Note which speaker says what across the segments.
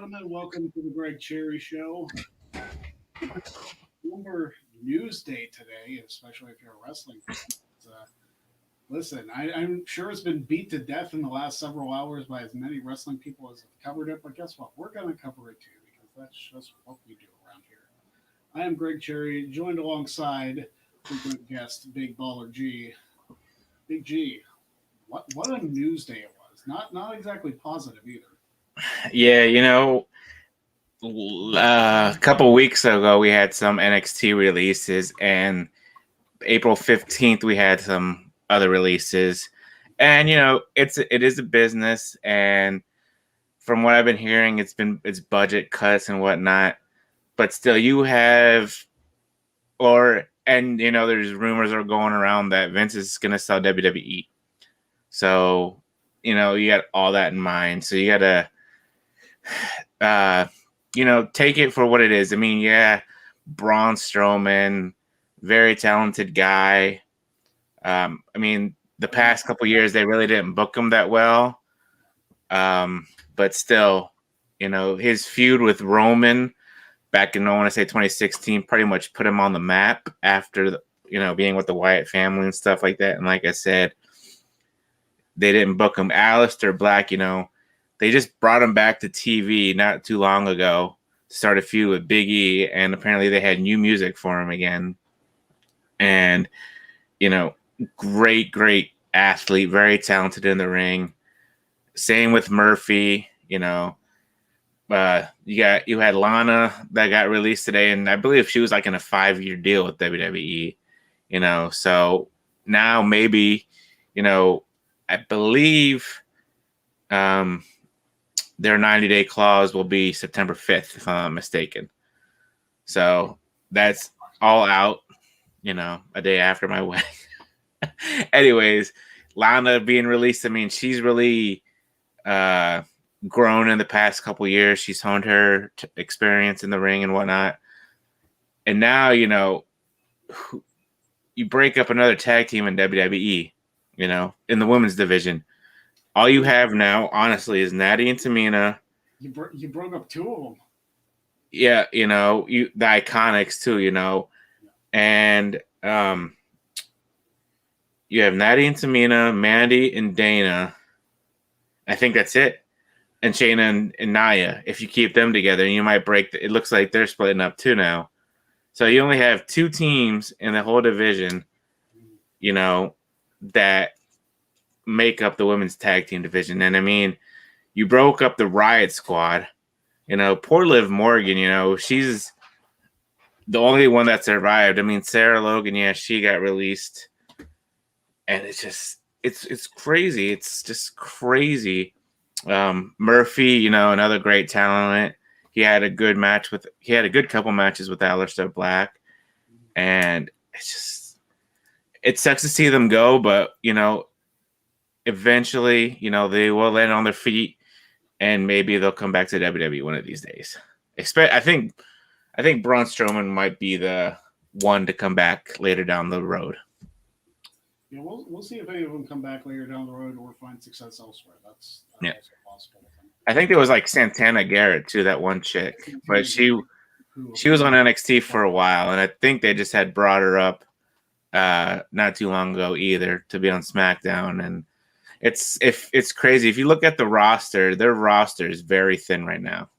Speaker 1: gentlemen, welcome to the Greg Cherry Show. Number news day today, especially if you're a wrestling fan. Listen, I'm sure it's been beat to death in the last several hours by as many wrestling people as have covered it, but guess what? We're going to cover it too because that's just what we do around here. I am Greg Cherry, joined alongside frequent guest Big Baller G. Big G, what a news day it was. Not exactly positive either.
Speaker 2: Yeah, a couple weeks ago we had some NXT releases, and April 15th we had some other releases. And it is a business, and from what I've been hearing, it's budget cuts and whatnot. But still, there's rumors are going around that Vince is gonna sell WWE. So, you got all that in mind. So you gotta take it for what it is. I mean, yeah, Braun Strowman, very talented guy. I mean, the past couple years they really didn't book him that well. But still, his feud with Roman back in, I want to say 2016, pretty much put him on the map after being with the Wyatt family and stuff like that. And like I said, they didn't book him. Aleister Black, they just brought him back to TV not too long ago to start a feud with Big E, and apparently they had new music for him again. And, great athlete, very talented in the ring. Same with Murphy, you had Lana that got released today, and I believe she was like in a 5-year deal with WWE, so now maybe, I believe their 90-day clause will be September 5th, if I'm not mistaken. So that's all out, a day after my wedding. Anyways, Lana being released, I mean, she's really grown in the past couple years. She's honed her experience in the ring and whatnot. And now, you break up another tag team in WWE, in the women's division. All you have now, honestly, is Natty and Tamina.
Speaker 1: You broke up two of them.
Speaker 2: Yeah, the Iconics too, and you have Natty and Tamina, Mandy and Dana. I think that's it. And Shayna and Nia. If you keep them together, you might break. It looks like they're splitting up too now. So you only have two teams in the whole division, that make up the women's tag team division. And I mean, you broke up the Riot Squad. Poor Liv Morgan, she's the only one that survived. I mean, Sarah Logan, yeah, she got released. And it's just, it's crazy. It's just crazy. Murphy, another great talent. He had a good couple matches with Aleister Black. And it sucks to see them go, but, eventually, they will land on their feet, and maybe they'll come back to WWE one of these days. I think Braun Strowman might be the one to come back later down the road.
Speaker 1: Yeah, we'll see if any of them come back later down the road or find success elsewhere. That's also possible.
Speaker 2: I think there was like Santana Garrett too, that one chick, but she was on NXT for a while, and I think they just had brought her up not too long ago either to be on SmackDown. And it's crazy. If you look at the roster, their roster is very thin right now.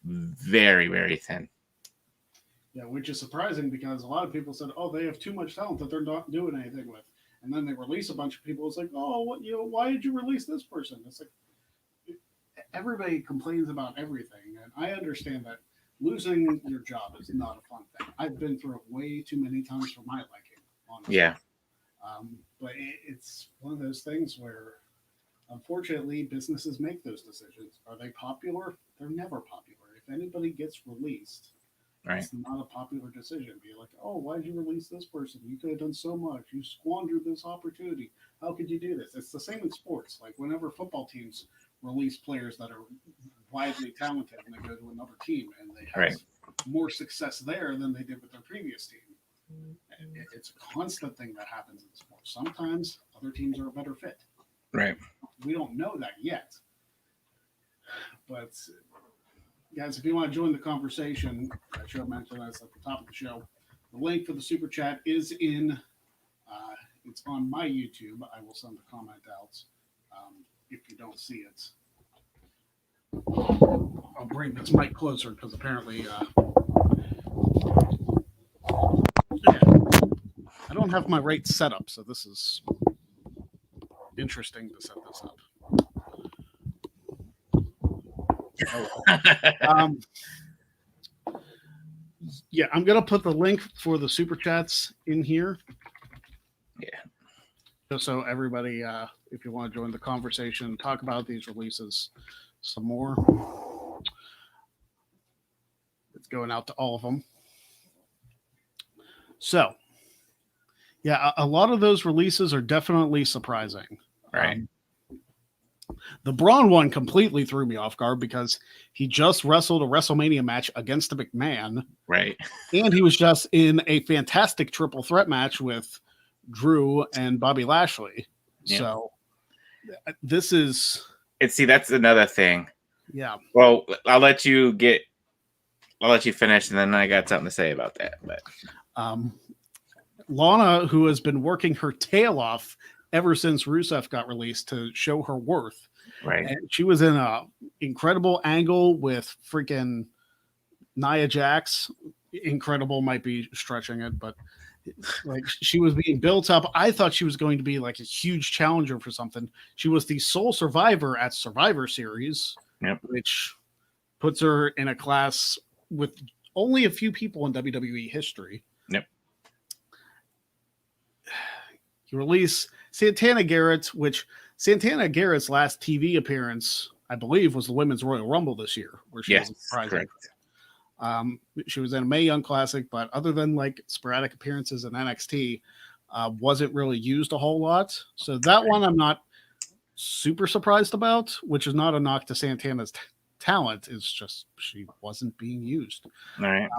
Speaker 2: Very, very thin.
Speaker 1: Yeah, which is surprising because a lot of people said, "Oh, they have too much talent that they're not doing anything with," and then they release a bunch of people. It's like, "Oh, why did you release this person?" It's like everybody complains about everything, and I understand that losing your job is not a fun thing. I've been through it way too many times for my liking, honestly.
Speaker 2: Yeah.
Speaker 1: But it's one of those things where, unfortunately, businesses make those decisions. Are they popular? They're never popular. If anybody gets released,
Speaker 2: right,
Speaker 1: it's not a popular decision. Be like, oh, why did you release this person? You could have done so much. You squandered this opportunity. How could you do this? It's the same in sports. Like whenever football teams release players that are widely talented and they go to another team and they have more success there than they did with their previous team. It's a constant thing that happens in sports. Sometimes other teams are a better fit.
Speaker 2: Right.
Speaker 1: We don't know that yet. But guys, if you want to join the conversation, I should have mentioned this at the top of the show. The link for the super chat is in. It's on my YouTube. I will send the comment out if you don't see it. I'll bring this mic closer because apparently I don't have my right setup, so this is interesting to set this up. Yeah, I'm gonna put the link for the super chats in here.
Speaker 2: Yeah.
Speaker 1: Just so everybody, if you want to join the conversation, talk about these releases some more. It's going out to all of them. So, yeah, a lot of those releases are definitely surprising.
Speaker 2: Right.
Speaker 1: The Braun one completely threw me off guard because he just wrestled a WrestleMania match against a McMahon.
Speaker 2: Right.
Speaker 1: And he was just in a fantastic triple threat match with Drew and Bobby Lashley. Yeah. So this is...
Speaker 2: See, that's another thing.
Speaker 1: Yeah.
Speaker 2: Well, I'll let you finish, and then I got something to say about that. But
Speaker 1: Lana, who has been working her tail off ever since Rusev got released to show her worth.
Speaker 2: Right.
Speaker 1: And she was in a incredible angle with freaking Nia Jax. Incredible might be stretching it, but like she was being built up. I thought she was going to be like a huge challenger for something. She was the sole survivor at Survivor Series, which puts her in a class with only a few people in WWE history.
Speaker 2: Yep.
Speaker 1: You release Santana Garrett, which Santana Garrett's last TV appearance, I believe, was the Women's Royal Rumble this year, where she was surprising. She was in a Mae Young Classic, but other than like sporadic appearances in NXT, wasn't really used a whole lot. So that one I'm not super surprised about, which is not a knock to Santana's talent. It's just she wasn't being used.
Speaker 2: All right.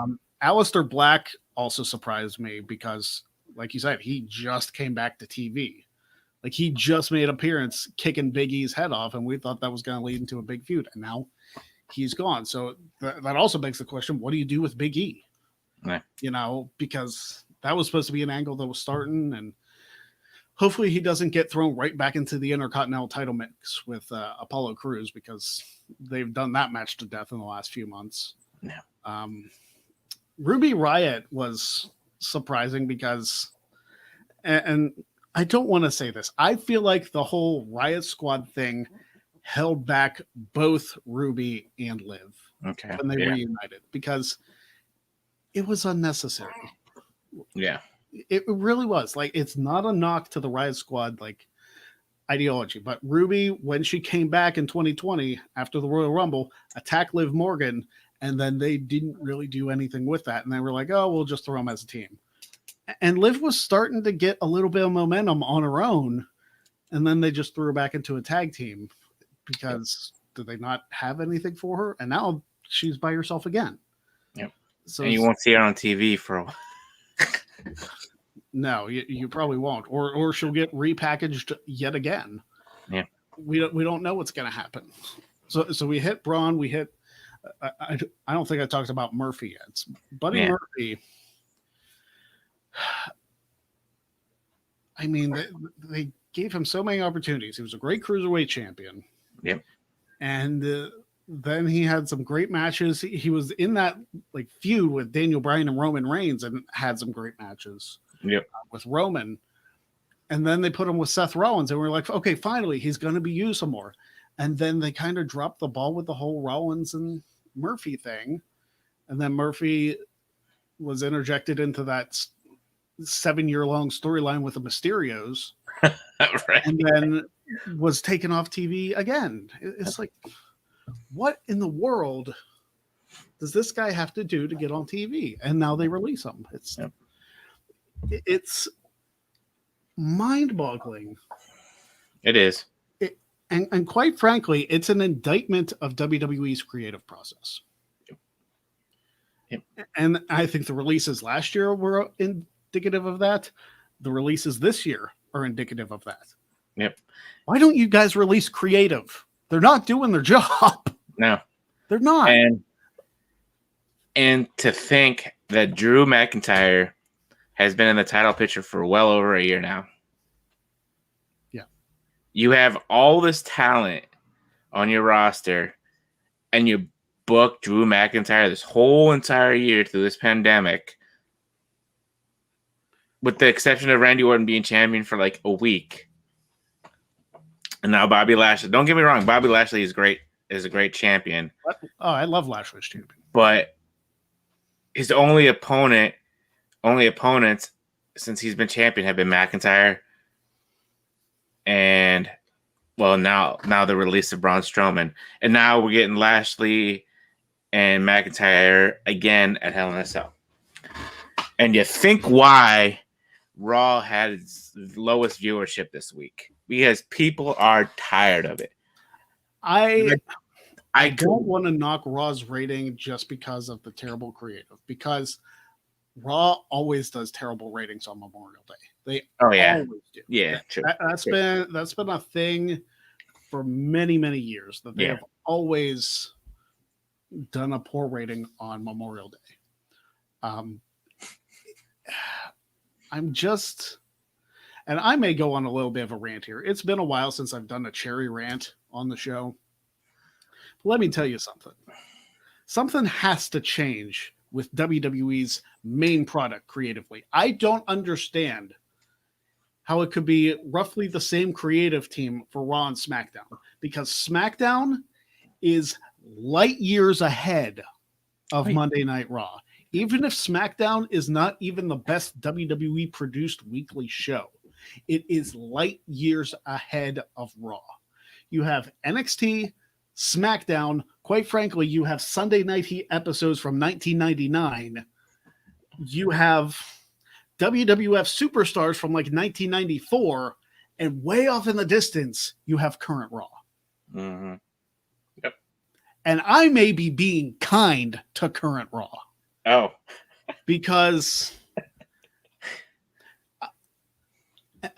Speaker 1: Aleister Black also surprised me because, like you said, he just came back to TV. Like he just made an appearance kicking Big E's head off, and we thought that was going to lead into a big feud, and now he's gone. So that also begs the question, what do you do with Big E?
Speaker 2: Right.
Speaker 1: You know, because that was supposed to be an angle that was starting, and hopefully he doesn't get thrown right back into the Intercontinental title mix with Apollo Crews, because they've done that match to death in the last few months.
Speaker 2: Yeah.
Speaker 1: Ruby Riott was surprising because, and I don't want to say this, I feel like the whole Riot Squad thing held back both Ruby and Liv when they reunited, because it was unnecessary.
Speaker 2: Yeah.
Speaker 1: It really was. Like, it's not a knock to the Riot Squad like ideology, but Ruby, when she came back in 2020 after the Royal Rumble, attacked Liv Morgan, and then they didn't really do anything with that, and they were like, oh, we'll just throw them as a team. And Liv was starting to get a little bit of momentum on her own, and then they just threw her back into a tag team because did they not have anything for her? And now she's by herself again.
Speaker 2: Yep.
Speaker 1: So
Speaker 2: and you won't see her on TV for a while.
Speaker 1: No, you probably won't, or she'll get repackaged yet again.
Speaker 2: Yeah,
Speaker 1: we don't know what's going to happen. So we hit Braun, we hit. I don't think I talked about Murphy yet. Buddy Murphy. I mean, they gave him so many opportunities. He was a great cruiserweight champion.
Speaker 2: Yep.
Speaker 1: And then he had some great matches. He was in that like feud with Daniel Bryan and Roman Reigns and had some great matches.
Speaker 2: Yep.
Speaker 1: With Roman. And then they put him with Seth Rollins, and we're like, okay, finally, he's going to be used some more. And then they kind of dropped the ball with the whole Rollins and Murphy thing. And then Murphy was interjected into that 7-year-long storyline with the Mysterios.
Speaker 2: Right.
Speaker 1: And then was taken off TV again. It's like, what in the world does this guy have to do to get on TV? And now they release him. It's mind-boggling.
Speaker 2: It is.
Speaker 1: And quite frankly, it's an indictment of WWE's creative process.
Speaker 2: Yep.
Speaker 1: And I think the releases last year were indicative of that. The releases this year are indicative of that.
Speaker 2: Yep.
Speaker 1: Why don't you guys release creative? They're not doing their job.
Speaker 2: No.
Speaker 1: They're not.
Speaker 2: And And to think that Drew McIntyre has been in the title picture for well over a year now.
Speaker 1: Yeah.
Speaker 2: You have all this talent on your roster, and you book Drew McIntyre this whole entire year through this pandemic, with the exception of Randy Orton being champion for like a week. And now Bobby Lashley. Don't get me wrong, Bobby Lashley is great, is a great champion.
Speaker 1: Oh, I love Lashley's champion.
Speaker 2: But his only opponents since he's been champion have been McIntyre and now the release of Braun Strowman. And now we're getting Lashley and McIntyre again at Hell in a Cell. And you think why Raw had its lowest viewership this week? Because people are tired of it.
Speaker 1: I don't want to knock Raw's rating just because of the terrible creative, because Raw always does terrible ratings on Memorial Day. They always do.
Speaker 2: Yeah, true.
Speaker 1: That's been a thing for many, many years, that they have always done a poor rating on Memorial Day. And I may go on a little bit of a rant here. It's been a while since I've done a cherry rant on the show. But let me tell you something. Something has to change with WWE's main product creatively. I don't understand how it could be roughly the same creative team for Raw and SmackDown, because SmackDown is light years ahead of Monday Night Raw. Even if SmackDown is not even the best WWE produced weekly show, it is light years ahead of Raw. You have NXT, SmackDown. Quite frankly, you have Sunday Night Heat episodes from 1999. You have WWF superstars from like 1994, and way off in the distance, you have current Raw.
Speaker 2: Mm-hmm. Yep.
Speaker 1: And I may be being kind to current Raw.
Speaker 2: Oh.
Speaker 1: Because...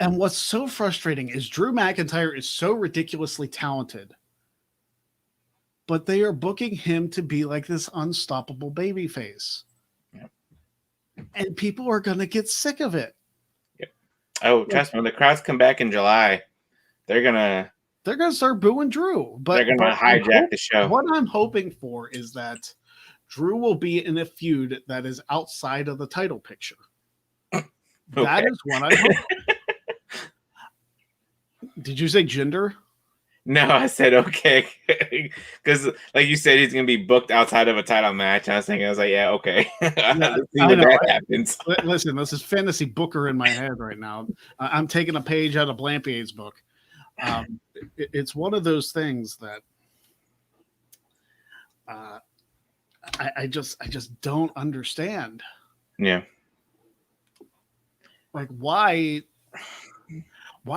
Speaker 1: And what's so frustrating is Drew McIntyre is so ridiculously talented, but they are booking him to be like this unstoppable babyface.
Speaker 2: Yep.
Speaker 1: And people are going to get sick of it.
Speaker 2: Yep. Oh, trust me, when the crowds come back in July, they're going to
Speaker 1: start booing Drew. But
Speaker 2: they're going to hijack the show.
Speaker 1: What I'm hoping for is that Drew will be in a feud that is outside of the title picture. Okay. That is what I hope. Did you say gender?
Speaker 2: No, I said okay. Because, like you said, he's going to be booked outside of a title match. I was like, yeah, okay. Let's see what that happens.
Speaker 1: Listen, this is fantasy booker in my head right now. I'm taking a page out of Blampier's book. It's one of those things that I just don't understand.
Speaker 2: Yeah.
Speaker 1: Like, why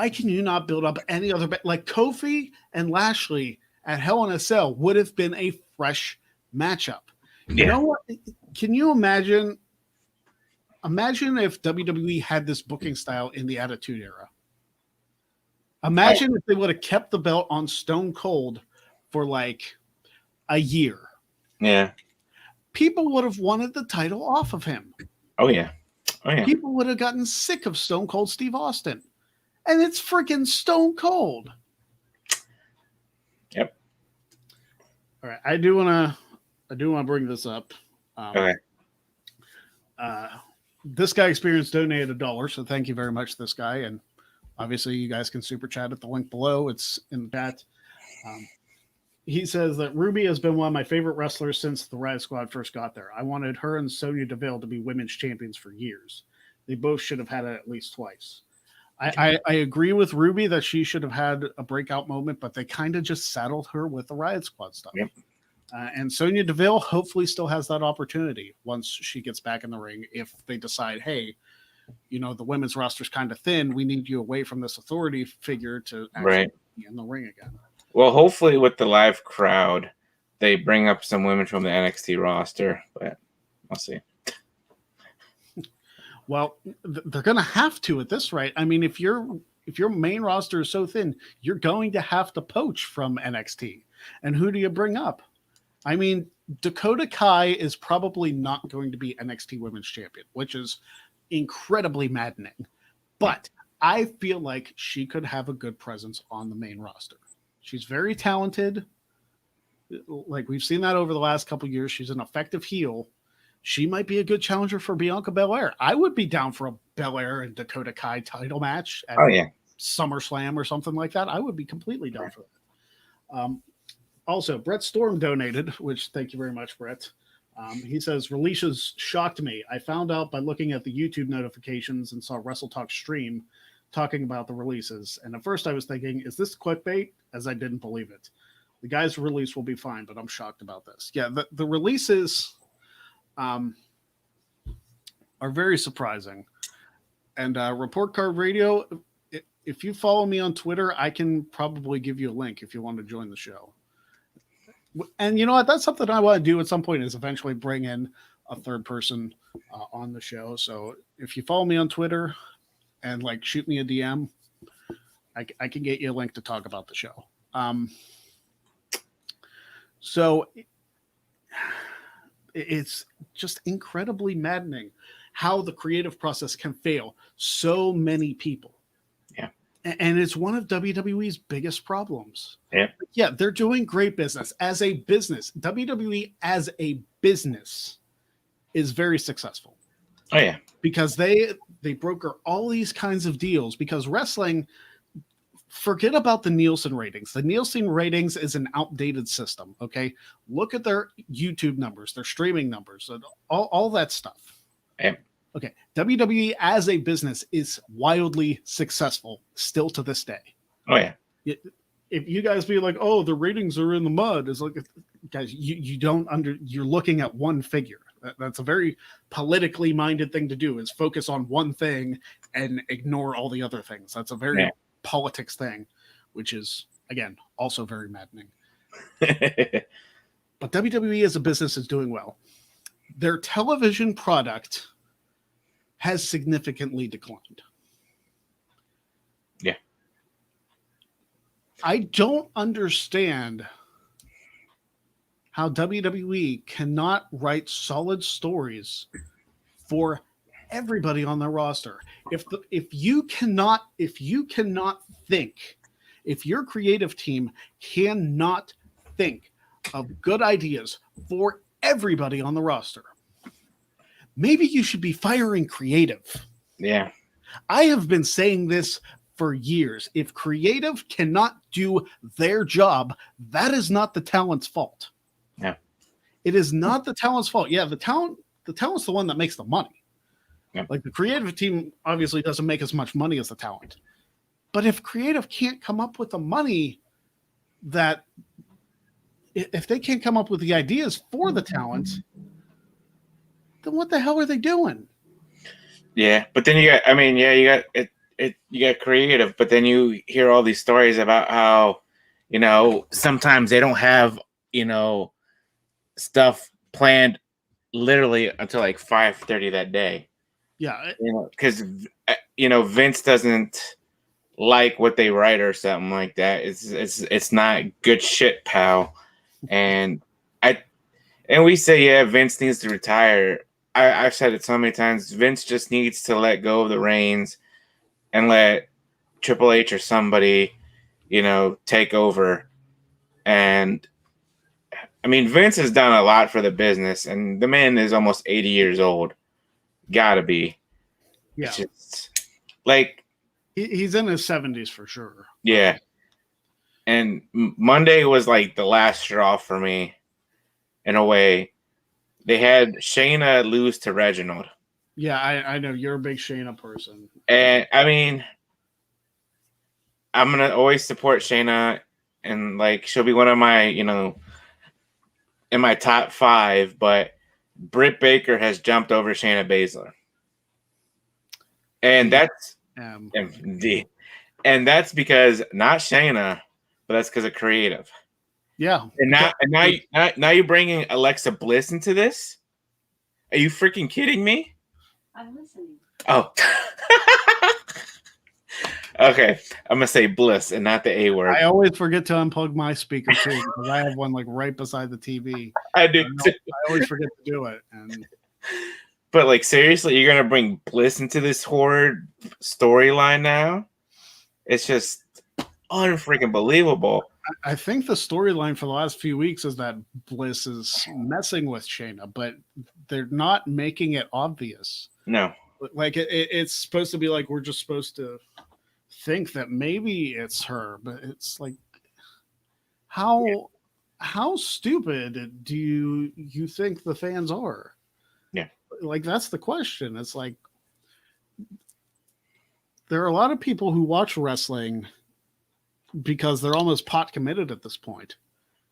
Speaker 1: can you not build up any other like Kofi and Lashley at Hell in a Cell would have been a fresh matchup. You know what? Can you imagine if WWE had this booking style in the Attitude Era? Imagine if they would have kept the belt on Stone Cold for like a year.
Speaker 2: Yeah.
Speaker 1: People would have wanted the title off of him.
Speaker 2: Oh, yeah. Oh, yeah.
Speaker 1: People would have gotten sick of Stone Cold Steve Austin. And it's freaking Stone Cold.
Speaker 2: Yep.
Speaker 1: All right. I do want to bring this up.
Speaker 2: Okay.
Speaker 1: This guy Experience donated $1, so thank you very much, this guy. And obviously, you guys can super chat at the link below. It's in the chat. He says that Ruby has been one of my favorite wrestlers since the Riot Squad first got there. I wanted her and Sonya Deville to be women's champions for years. They both should have had it at least twice. I agree with Ruby that she should have had a breakout moment, but they kind of just saddled her with the Riot Squad stuff.
Speaker 2: Yep.
Speaker 1: And Sonya Deville hopefully still has that opportunity once she gets back in the ring. If they decide, hey, the women's roster's kind of thin, we need you away from this authority figure to actually be in the ring again.
Speaker 2: Well, hopefully with the live crowd, they bring up some women from the NXT roster, but we'll see.
Speaker 1: Well, they're going to have to at this rate. I mean, if your main roster is so thin, you're going to have to poach from NXT. And who do you bring up? I mean, Dakota Kai is probably not going to be NXT Women's Champion, which is incredibly maddening. But I feel like she could have a good presence on the main roster. She's very talented. Like we've seen that over the last couple of years. She's an effective heel. She might be a good challenger for Bianca Belair. I would be down for a Belair and Dakota Kai title match at SummerSlam or something like that. I would be completely down for that. Also, Brett Storm donated, which thank you very much, Brett. He says, releases shocked me. I found out by looking at the YouTube notifications and saw Wrestle Talk stream talking about the releases. And at first I was thinking, is this clickbait? As I didn't believe it. The guy's release will be fine, but I'm shocked about this. Yeah, the releases are very surprising. And Report Card Radio, if you follow me on Twitter, I can probably give you a link if you want to join the show. And you know what? That's something I want to do at some point, is eventually bring in a third person on the show. So if you follow me on Twitter and like shoot me a DM, I can get you a link to talk about the show. So it's just incredibly maddening how the creative process can fail so many people.
Speaker 2: Yeah.
Speaker 1: And it's one of WWE's biggest problems.
Speaker 2: Yeah.
Speaker 1: Yeah, they're doing great business. As a business, WWE as a business is very successful.
Speaker 2: Oh, yeah.
Speaker 1: Because they broker all these kinds of deals, because wrestling, forget about the Nielsen ratings. The Nielsen ratings is an outdated system, okay? Look at their YouTube numbers, their streaming numbers, all that stuff.
Speaker 2: Yeah.
Speaker 1: Okay, WWE as a business is wildly successful still to this day.
Speaker 2: Oh, yeah.
Speaker 1: If you guys be like, oh, the ratings are in the mud, it's like, guys, you're looking at one figure. That's a very politically minded thing to do, is focus on one thing and ignore all the other things. That's a very politics thing, which is, again, also very maddening. But WWE as a business is doing well. Their television product has significantly declined.
Speaker 2: Yeah.
Speaker 1: I don't understand how WWE cannot write solid stories for everybody on their roster. If your creative team cannot think of good ideas for everybody on the roster, maybe you should be firing creative.
Speaker 2: Yeah.
Speaker 1: I have been saying this for years. If creative cannot do their job, that is not the talent's fault.
Speaker 2: Yeah.
Speaker 1: It is not the talent's fault. Yeah, the talent's the one that makes the money.
Speaker 2: Yeah.
Speaker 1: Like the creative team obviously doesn't make as much money as the talent. But if creative can't come up with the money that, if they can't come up with the ideas for the talent, then what the hell are they doing?
Speaker 2: Yeah, but then you got creative, but then you hear all these stories about how, sometimes they don't have, stuff planned literally until like 5:30 that day.
Speaker 1: Yeah.
Speaker 2: Because, Vince doesn't like what they write or something like that. It's not good shit, pal. And we say, yeah, Vince needs to retire. I've said it so many times. Vince just needs to let go of the reins and let Triple H or somebody, take over. And I mean, Vince has done a lot for the business, and the man is almost 80 years old. Gotta be.
Speaker 1: Yeah.
Speaker 2: It's just, like,
Speaker 1: he's in his 70s for sure.
Speaker 2: Yeah. And Monday was like the last straw for me, in a way. They had Shayna lose to Reginald.
Speaker 1: Yeah, I know you're a big Shayna person.
Speaker 2: And I mean, I'm going to always support Shayna, and like she'll be one of my, in my top 5, but Britt Baker has jumped over Shayna Baszler. And that's and that's because not Shayna, but that's because of creative.
Speaker 1: Yeah.
Speaker 2: And now you're bringing Alexa Bliss into this? Are you freaking kidding me?
Speaker 3: I'm listening.
Speaker 2: Oh. Okay, I'm gonna say bliss and not the A word.
Speaker 1: I always forget to unplug my speaker too because I have one like right beside the TV.
Speaker 2: I do too.
Speaker 1: I always forget to do it. And
Speaker 2: But like seriously, you're gonna bring bliss into this horror storyline now? It's just unfreaking believable.
Speaker 1: I think the storyline for the last few weeks is that Bliss is messing with Shayna, but they're not making it obvious.
Speaker 2: No.
Speaker 1: Like it's supposed to be like we're just supposed to think that maybe it's her, but it's like how stupid do you think the fans are?
Speaker 2: Yeah.
Speaker 1: Like that's the question. It's like there are a lot of people who watch wrestling because they're almost pot committed at this point.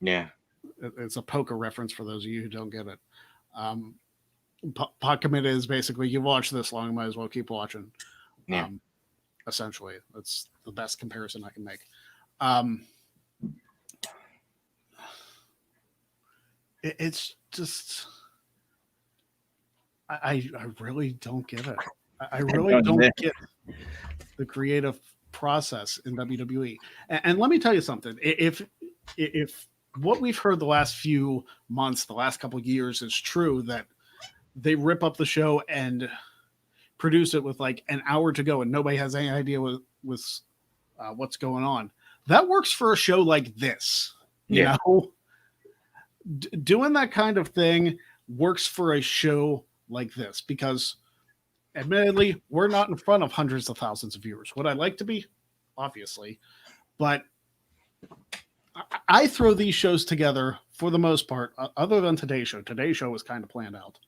Speaker 2: Yeah.
Speaker 1: It's a poker reference for those of you who don't get it. Pot committed is basically you watch this long, might as well keep watching.
Speaker 2: Yeah.
Speaker 1: Essentially, that's the best comparison I can make. It's just I really don't get it. I really don't get the creative process in WWE. And let me tell you something. If what we've heard the last few months, the last couple of years is true, that they rip up the show and produce it with like an hour to go and nobody has any idea what's going on. That works for a show like this. You know? Doing that kind of thing works for a show like this because admittedly, we're not in front of hundreds of thousands of viewers. Would I like to be? Obviously. But I throw these shows together for the most part, other than Today's Show. Today's Show was kind of planned out.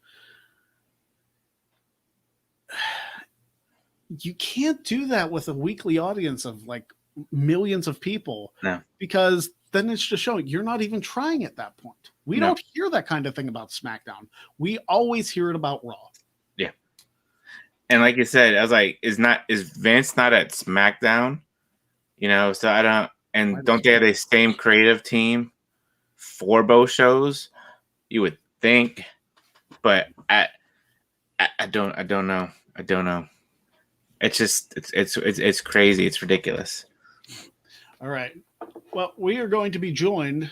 Speaker 1: You can't do that with a weekly audience of like millions of people.
Speaker 2: No. Because
Speaker 1: then it's just showing you're not even trying at that point. We don't hear that kind of thing about SmackDown. We always hear it about Raw.
Speaker 2: Yeah. And like you said, I was like, is Vince not at SmackDown? You know, so I don't they have the same creative team for both shows? You would think, but I don't know. I don't know. It's just it's crazy. It's ridiculous.
Speaker 1: All right. Well, we are going to be joined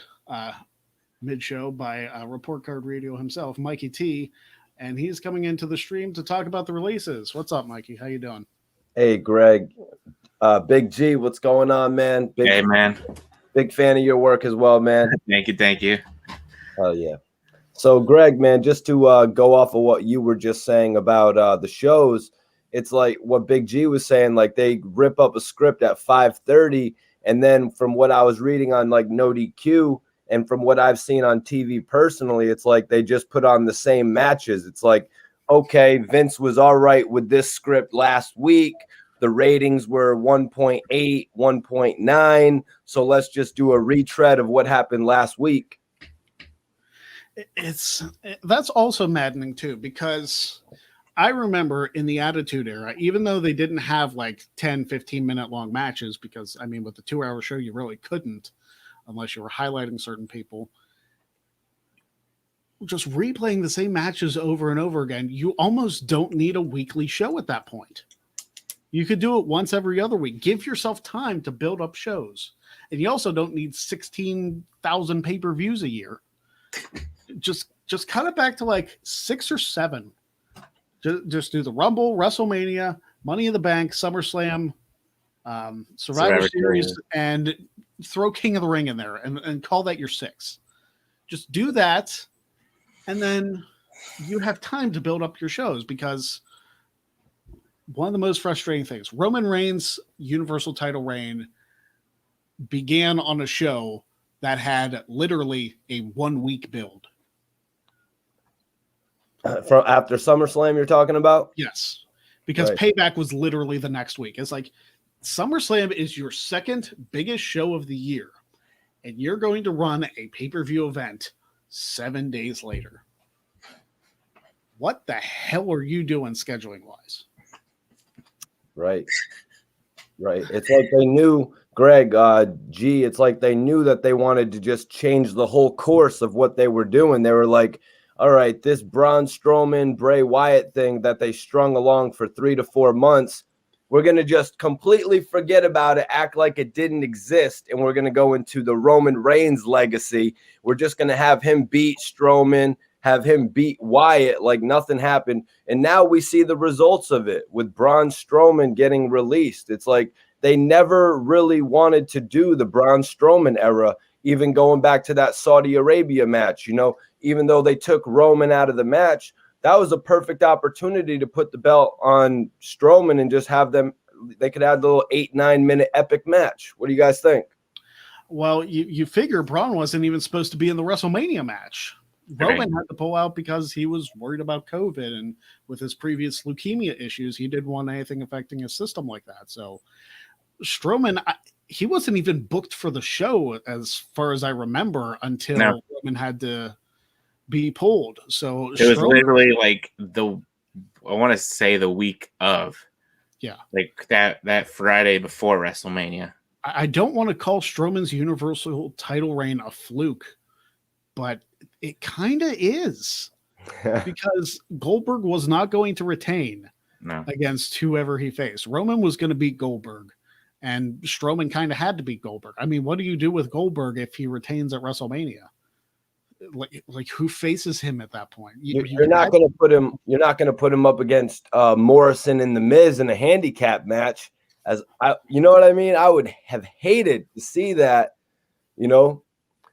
Speaker 1: mid-show by Report Card Radio himself, Mikey T, and he's coming into the stream to talk about the releases. What's up, Mikey? How you doing?
Speaker 3: Hey, Greg. Big G, what's going on, man?
Speaker 2: Hey, man.
Speaker 3: Big fan of your work as well, man.
Speaker 2: Thank you.
Speaker 3: Oh, yeah. So, Greg, man, just to go off of what you were just saying about the shows, it's like what Big G was saying, like they rip up a script at 5:30, and then from what I was reading on like No DQ and from what I've seen on TV personally, it's like they just put on the same matches. It's like, okay, Vince was all right with this script last week. The ratings were 1.8, 1.9. So let's just do a retread of what happened last week.
Speaker 1: That's also maddening too, because I remember in the Attitude Era, even though they didn't have like 10, 15-minute long matches, because I mean, with the 2-hour show, you really couldn't unless you were highlighting certain people. Just replaying the same matches over and over again, you almost don't need a weekly show at that point. You could do it once every other week. Give yourself time to build up shows. And you also don't need 16,000 pay-per-views a year. Just cut it back to like 6 or 7. Just do the Rumble, WrestleMania, Money in the Bank, SummerSlam, Survivor Series, and throw King of the Ring in there and call that your 6. Just do that, and then you have time to build up your shows, because one of the most frustrating things, Roman Reigns' Universal title reign began on a show that had literally a 1-week build.
Speaker 3: From after SummerSlam, you're talking about?
Speaker 1: Yes, because Payback was literally the next week. It's like SummerSlam is your second biggest show of the year, and you're going to run a pay-per-view event 7 days later. What the hell are you doing scheduling-wise?
Speaker 3: Right. It's like they knew, Greg, it's like they knew that they wanted to just change the whole course of what they were doing. They were like, all right, this Braun Strowman, Bray Wyatt thing that they strung along for 3 to 4 months, we're going to just completely forget about it, act like it didn't exist, and we're going to go into the Roman Reigns legacy. We're just going to have him beat Strowman, have him beat Wyatt like nothing happened. And now we see the results of it with Braun Strowman getting released. It's like they never really wanted to do the Braun Strowman era, even going back to that Saudi Arabia match. You know, even though they took Roman out of the match, that was a perfect opportunity to put the belt on Strowman and just have them, they could have the little 8-9 minute epic match. What do you guys think?
Speaker 1: Well, you figure Braun wasn't even supposed to be in the WrestleMania match. Roman had to pull out because he was worried about COVID, and with his previous leukemia issues, he didn't want anything affecting his system like that. So Strowman, he wasn't even booked for the show as far as I remember until Roman had to be pulled. So
Speaker 2: it was literally like I want to say the week of, like that Friday before WrestleMania.
Speaker 1: I don't want to call Strowman's Universal title reign a fluke, but it kind of is, because Goldberg was not going to retain against whoever he faced. Roman was going to beat Goldberg, and Strowman kind of had to beat Goldberg. I mean, what do you do with Goldberg if he retains at WrestleMania? Like who faces him at that point?
Speaker 3: You're not going to put him. You're not going to put him up against Morrison and The Miz in a handicap match. You know what I mean? I would have hated to see that. You know,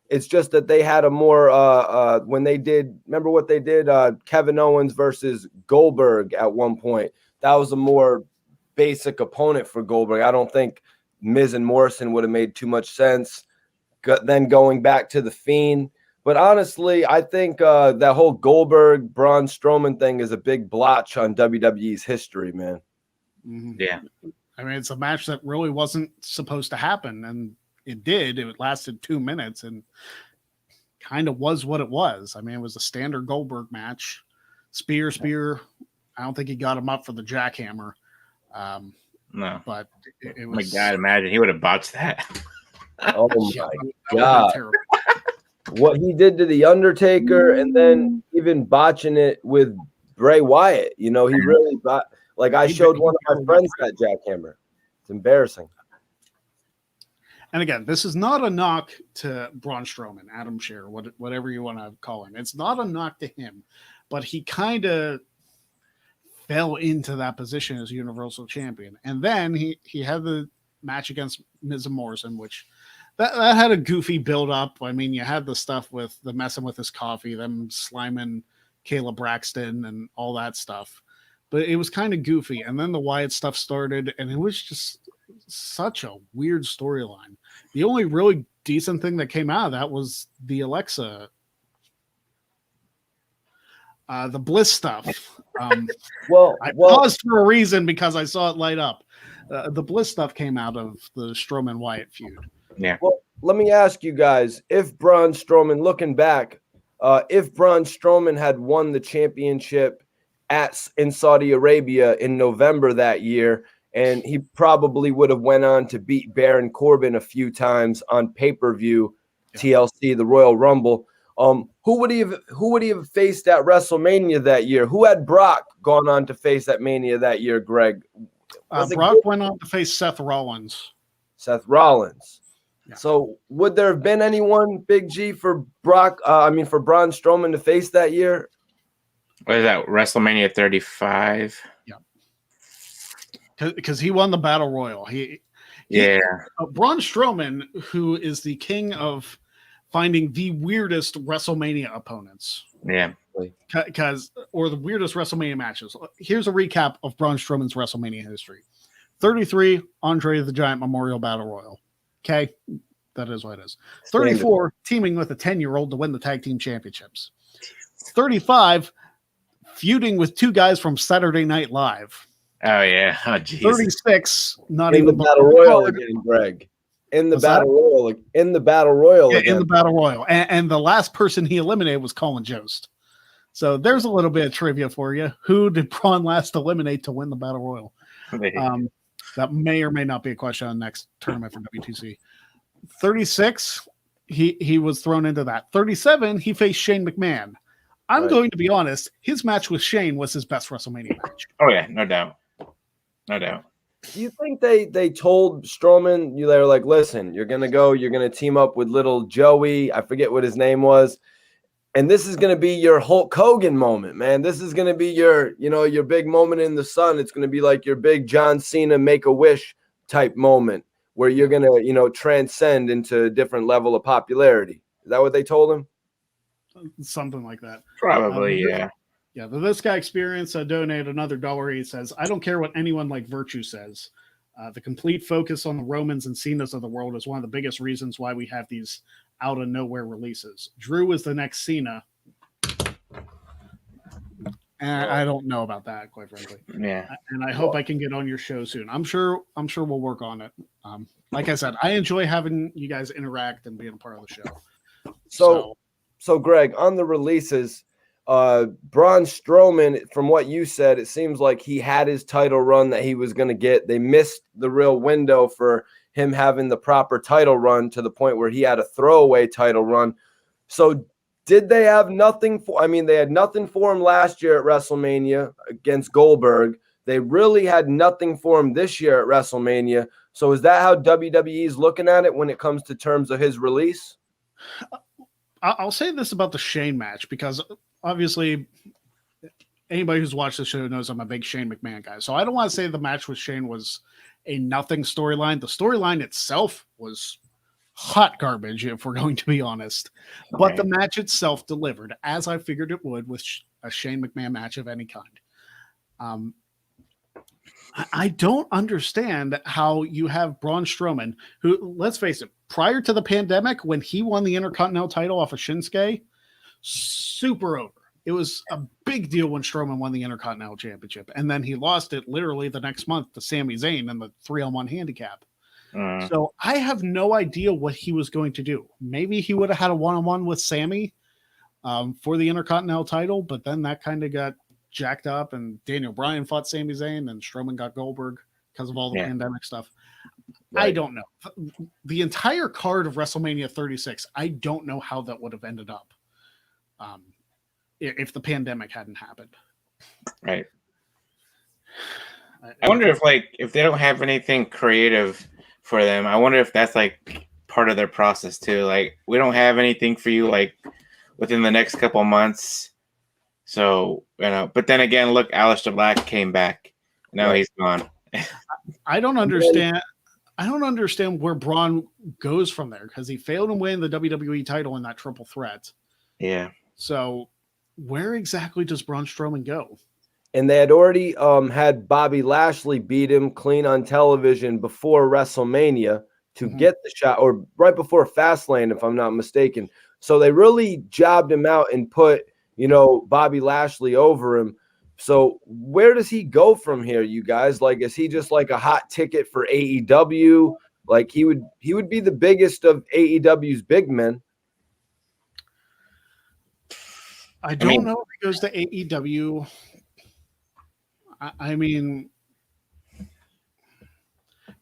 Speaker 3: it's just that they had a more when they did. Remember what they did? Kevin Owens versus Goldberg at one point. That was a more basic opponent for Goldberg. I don't think Miz and Morrison would have made too much sense. Then going back to the Fiend. But honestly, I think that whole Goldberg Braun Strowman thing is a big blotch on WWE's history, man.
Speaker 1: Mm-hmm.
Speaker 2: Yeah,
Speaker 1: I mean, it's a match that really wasn't supposed to happen, and it did. It lasted 2 minutes, and kind of was what it was. I mean, it was a standard Goldberg match. Spear. I don't think he got him up for the jackhammer.
Speaker 2: No,
Speaker 1: but it was.
Speaker 2: Oh my God, imagine he would have botched that.
Speaker 3: Oh my God. What he did to The Undertaker, and then even botching it with Bray Wyatt. You know, he really like I showed one of my friends that jackhammer. It's embarrassing.
Speaker 1: And again, this is not a knock to Braun Strowman, Adam Scherr, whatever you want to call him. It's not a knock to him, but he kind of fell into that position as Universal Champion. And then he had the match against Miz and Morrison, which that had a goofy build up. I mean, you had the stuff with the messing with his coffee, them sliming Kayla Braxton and all that stuff. But it was kind of goofy. And then the Wyatt stuff started, and it was just such a weird storyline. The only really decent thing that came out of that was the Alexa, the Bliss stuff.
Speaker 3: Well,
Speaker 1: I paused for a reason because I saw it light up. The Bliss stuff came out of the Strowman Wyatt feud.
Speaker 2: Yeah.
Speaker 3: Well, let me ask you guys, if Braun Strowman, looking back, if Braun Strowman had won the championship in Saudi Arabia in November that year, and he probably would have went on to beat Baron Corbin a few times on pay-per-view, TLC, the Royal Rumble. Who would he have faced at WrestleMania that year? Who had Brock gone on to face at Mania that year, Greg?
Speaker 1: Brock went on to face Seth Rollins.
Speaker 3: Seth Rollins.
Speaker 1: Yeah.
Speaker 3: So would there have been anyone, Big G, for Braun Strowman to face that year?
Speaker 2: What is that? WrestleMania 35?
Speaker 1: Yeah. Because he won the Battle Royal. Braun Strowman, who is the king of finding the weirdest WrestleMania opponents.
Speaker 2: Yeah.
Speaker 1: Or the weirdest WrestleMania matches. Here's a recap of Braun Strowman's WrestleMania history. 33, Andre the Giant Memorial Battle Royal. Okay, that is what it is. 34, teaming with a 10-year-old to win the tag team championships. 35, feuding with two guys from Saturday Night Live.
Speaker 2: Oh, yeah. Oh, geez.
Speaker 1: 36, not
Speaker 3: in
Speaker 1: even
Speaker 3: the Battle Royal again, Greg. In the Battle Royal. In the Battle Royal.
Speaker 1: Yeah, in the Battle Royal. And the last person he eliminated was Colin Jost. So there's a little bit of trivia for you. Who did Braun last eliminate to win the Battle Royal? That may or may not be a question on the next tournament for WTC. 36, he was thrown into that. 37, he faced Shane McMahon. I'm going to be honest, his match with Shane was his best WrestleMania match.
Speaker 2: Oh, yeah, no doubt. No doubt.
Speaker 3: Do you think they told Strowman, they're like, listen, you're gonna team up with little Joey, I forget what his name was, and this is gonna be your Hulk Hogan moment, man. This is gonna be your big moment in the sun. It's gonna be like your big John Cena Make-A-Wish type moment where you're gonna, transcend into a different level of popularity. Is that what they told him?
Speaker 1: Something like that.
Speaker 2: Probably, yeah.
Speaker 1: Yeah, but this guy Experience donated another $1. He says, I don't care what anyone like Virtue says. The complete focus on the Romans and Cenas of the world is one of the biggest reasons why we have these out of nowhere releases. Drew is the next Cena. And I don't know about that, quite frankly.
Speaker 2: Yeah.
Speaker 1: And I hope I can get on your show soon. I'm sure we'll work on it. Like I said, I enjoy having you guys interact and being a part of the show.
Speaker 3: So Greg, on the releases, Braun Strowman, from what you said, it seems like he had his title run that he was going to get. They missed the real window for him having the proper title run to the point where he had a throwaway title run. So did they have nothing for? I mean, they had nothing for him last year at WrestleMania against Goldberg. They really had nothing for him this year at WrestleMania. So is that how WWE is looking at it when it comes to terms of his release?
Speaker 1: I'll say this about the Shane match, because obviously anybody who's watched the show knows I'm a big Shane McMahon guy. So I don't want to say the match with Shane was a nothing storyline. The storyline itself was hot garbage, if we're going to be honest. Okay. But the match itself delivered, as I figured it would with a Shane McMahon match of any kind. I don't understand how you have Braun Strowman, who, let's face it, prior to the pandemic, when he won the Intercontinental title off of Shinsuke, super over. It was a big deal when Strowman won the Intercontinental Championship, and then he lost it literally the next month to Sami Zayn in the 3-on-1 handicap. So I have no idea what he was going to do. Maybe he would have had a one-on-one with Sami for the Intercontinental title, but then that kind of got jacked up, and Daniel Bryan fought Sami Zayn, and Strowman got Goldberg because of all the pandemic stuff. Right. I don't know. The entire card of WrestleMania 36, I don't know how that would have ended up if the pandemic hadn't happened.
Speaker 2: Right. I wonder if they don't have anything creative for them, I wonder if that's like part of their process too. Like, we don't have anything for you like within the next couple months. So, but then again, look, Aleister Black came back. Now he's gone.
Speaker 1: I don't understand. I don't understand where Braun goes from there, because he failed to win the WWE title in that triple threat.
Speaker 2: Yeah.
Speaker 1: So where exactly does Braun Strowman go?
Speaker 3: And they had already had Bobby Lashley beat him clean on television before WrestleMania to get the shot, or right before Fastlane, if I'm not mistaken. So they really jobbed him out and put, Bobby Lashley over him. So where does he go from here, you guys? Like, is he just like a hot ticket for AEW? Like, he would be the biggest of AEW's big men.
Speaker 1: I don't know if he goes to AEW. I mean,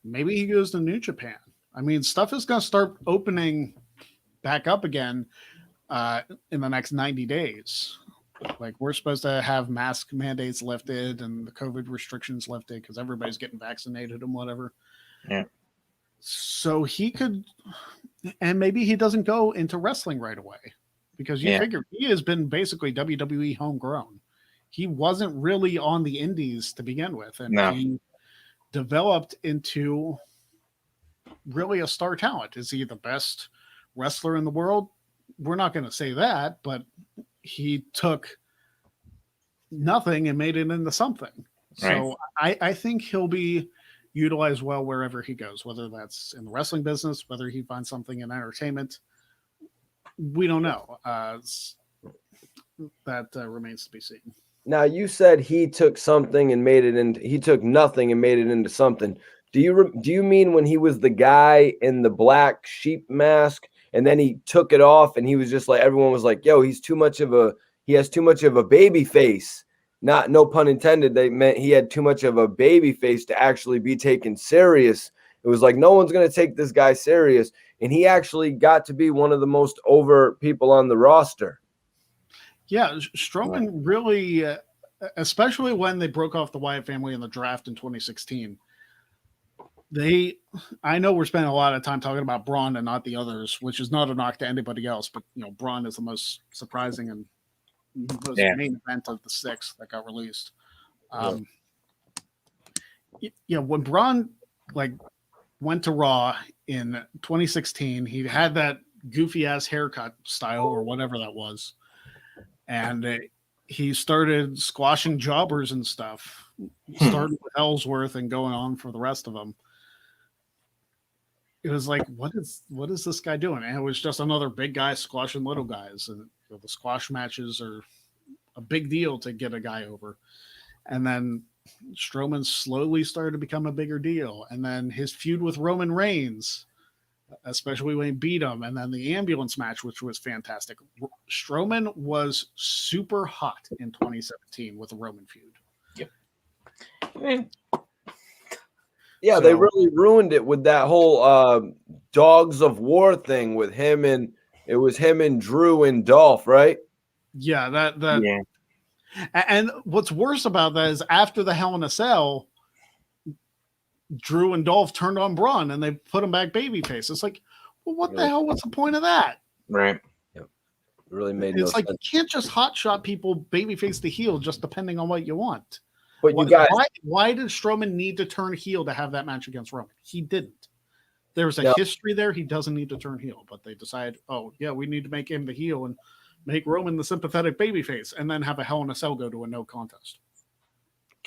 Speaker 1: maybe he goes to New Japan. I mean, stuff is going to start opening back up again in the next 90 days. Like, we're supposed to have mask mandates lifted and the COVID restrictions lifted because everybody's getting vaccinated and whatever.
Speaker 2: Yeah.
Speaker 1: So he could, and maybe he doesn't go into wrestling right away, because you figure he has been basically WWE homegrown. He wasn't really on the indies to begin with, and he developed into really a star talent. Is he the best wrestler in the world? We're not going to say that, but he took nothing and made it into something. Right. So I think he'll be utilized well wherever he goes, whether that's in the wrestling business, whether he finds something in entertainment. We don't know. That remains to be seen.
Speaker 3: Now, you said he took something and made it into, he took nothing and made it into something. Do you mean when he was the guy in the black sheep mask and then he took it off and he was just like, everyone was like, yo, he has too much of a baby face. No pun intended. They meant he had too much of a baby face to actually be taken serious. It was like, no one's going to take this guy serious. And he actually got to be one of the most over people on the roster.
Speaker 1: Yeah, Strowman really, especially when they broke off the Wyatt family in the draft in 2016, I know we're spending a lot of time talking about Braun and not the others, which is not a knock to anybody else, but Braun is the most surprising and most main event of the 6 that got released. When Braun went to Raw in 2016, he had that goofy ass haircut style or whatever that was, and he started squashing jobbers and stuff. Started with Ellsworth and going on for the rest of them. It was like, what is this guy doing? And it was just another big guy squashing little guys, and the squash matches are a big deal to get a guy over. And then Strowman slowly started to become a bigger deal. And then his feud with Roman Reigns, especially when he beat him, and then the ambulance match, which was fantastic. Strowman was super hot in 2017 with the Roman feud.
Speaker 2: Yep.
Speaker 3: Yeah, they really ruined it with that whole Dogs of War thing with him, and it was him and Drew and Dolph, right?
Speaker 1: Yeah, that. And what's worse about that is after the Hell in a Cell, Drew and Dolph turned on Braun and they put him back babyface. It's like, well, what the hell? What's the point of that?
Speaker 2: Right.
Speaker 3: Yep. It really made
Speaker 1: it's
Speaker 3: no
Speaker 1: like
Speaker 3: sense.
Speaker 1: You can't just hotshot people babyface to heel just depending on what you want.
Speaker 3: But you guys,
Speaker 1: why did Strowman need to turn heel to have that match against Roman? He didn't. There was a history there. He doesn't need to turn heel, but they decided, we need to make him the heel and make Roman the sympathetic babyface, and then have a Hell in a Cell go to a no contest.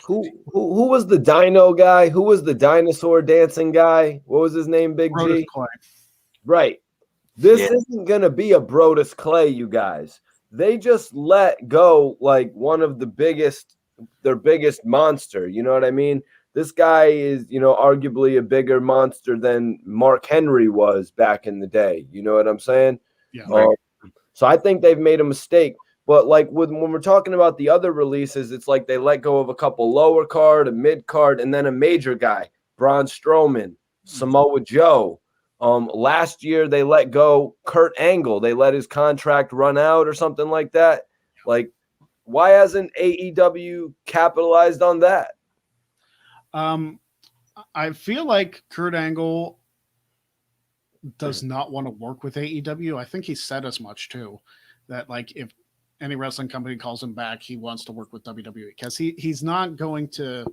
Speaker 3: Who was the dino guy? Who was the dinosaur dancing guy? What was his name? Big
Speaker 1: Brodus
Speaker 3: G.
Speaker 1: Clay.
Speaker 3: Right. This isn't going to be a Brodus Clay, you guys. They just let go like one of their biggest monster. You know what I mean? This guy is, arguably a bigger monster than Mark Henry was back in the day. You know what I'm saying?
Speaker 1: Yeah.
Speaker 3: So I think they've made a mistake. But when we're talking about the other releases, it's like they let go of a couple lower card, a mid card, and then a major guy, Braun Strowman, Samoa Joe. Last year they let go Kurt Angle. They let his contract run out or something like that. Like, why hasn't AEW capitalized on that?
Speaker 1: I feel like Kurt Angle does not want to work with AEW. I think he said as much too, that if any wrestling company calls him back, he wants to work with WWE because he's not going to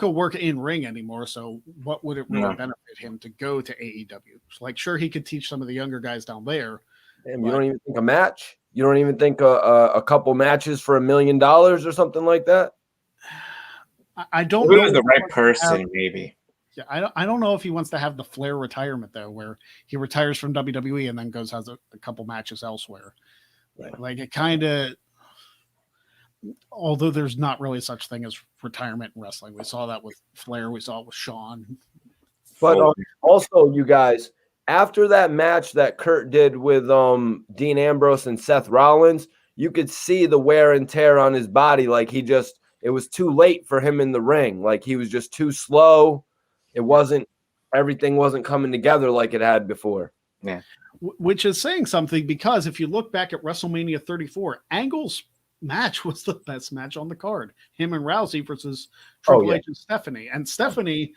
Speaker 1: work in ring anymore. So what would it really benefit him to go to AEW? Sure, he could teach some of the younger guys down there.
Speaker 3: Damn, you don't even think a match? You don't even think a couple matches for $1 million or something like that?
Speaker 1: I don't know.
Speaker 2: Who's the right person, maybe.
Speaker 1: Yeah, I don't know if he wants to have the Flair retirement though, where he retires from WWE and then goes has a couple matches elsewhere. Right. It kind of, although there's not really such thing as retirement in wrestling. We saw that with Flair. We saw it with Shawn.
Speaker 3: But also, you guys, after that match that Kurt did with Dean Ambrose and Seth Rollins, you could see the wear and tear on his body. It was too late for him in the ring. He was just too slow. Everything wasn't coming together like it had before.
Speaker 2: Yeah.
Speaker 1: Which is saying something, because if you look back at WrestleMania 34, Angle's match was the best match on the card. Him and Rousey versus Triple H and Stephanie. And Stephanie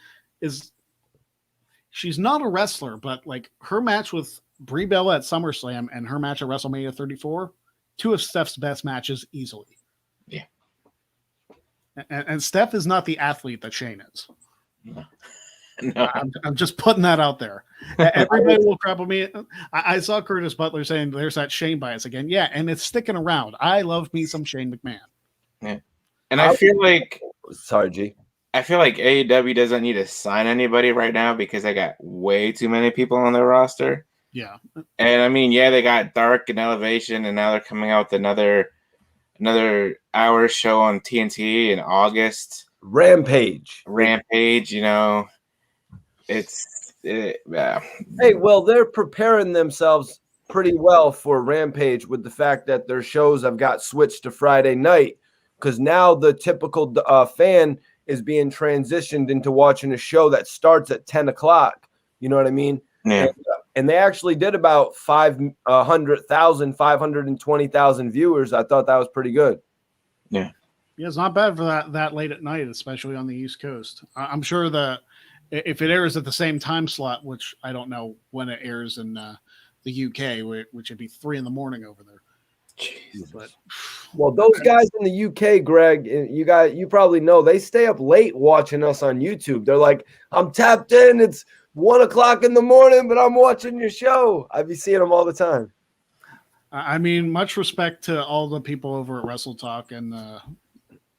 Speaker 1: she's not a wrestler, but her match with Brie Bella at SummerSlam and her match at WrestleMania 34, two of Steph's best matches easily.
Speaker 2: Yeah.
Speaker 1: And Steph is not the athlete that Shane is.
Speaker 2: No.
Speaker 1: I'm just putting that out there. Everybody will crap on me. I saw Curtis Butler saying there's that Shane bias again. Yeah, and it's sticking around. I love me some Shane McMahon.
Speaker 2: Yeah. And I feel like
Speaker 3: sorry, G.
Speaker 2: I feel like AEW doesn't need to sign anybody right now because they got way too many people on their roster.
Speaker 1: Yeah.
Speaker 2: And I mean, they got Dark and Elevation, and now they're coming out with another hour show on TNT in August.
Speaker 3: Rampage.
Speaker 2: Hey,
Speaker 3: well, they're preparing themselves pretty well for Rampage with the fact that their shows have got switched to Friday night, because now the typical fan is being transitioned into watching a show that starts at 10 o'clock. You know what I mean?
Speaker 2: Yeah.
Speaker 3: And they actually did about 520,000 viewers. I thought that was pretty good.
Speaker 1: Yeah, it's not bad for that late at night, especially on the East Coast. I'm sure that if it airs at the same time slot, which I don't know when it airs in the UK, which would be 3 a.m. over there. But,
Speaker 3: well, those guys in the UK, Greg, you probably know they stay up late watching us on YouTube. They're like, I'm tapped in. It's 1 o'clock in the morning, but I'm watching your show. I be seeing them all the time.
Speaker 1: I mean, much respect to all the people over at Wrestle Talk and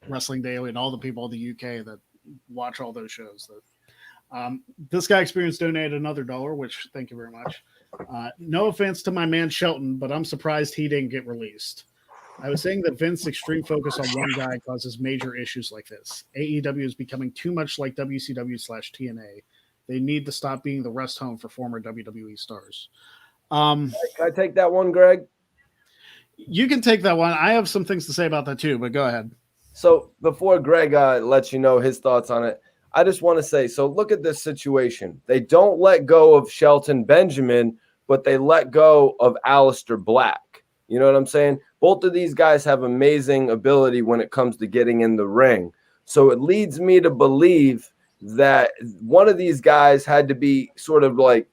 Speaker 1: Wrestling Daily and all the people in the UK that watch all those shows. This guy Experience donated another $1, which thank you very much. No offense to my man Shelton, but I'm surprised he didn't get released. I was saying that Vince's extreme focus on one guy causes major issues like this. AEW is becoming too much like WCW/TNA. They need to stop being the rest home for former WWE stars.
Speaker 3: Can I take that one, Greg?
Speaker 1: You can take that one. I have some things to say about that too, but go ahead.
Speaker 3: So before Greg lets you know his thoughts on it, I just want to say, so look at this situation. They don't let go of Shelton Benjamin, but they let go of Aleister Black. You know what I'm saying? Both of these guys have amazing ability when it comes to getting in the ring. So it leads me to believe that one of these guys had to be sort of like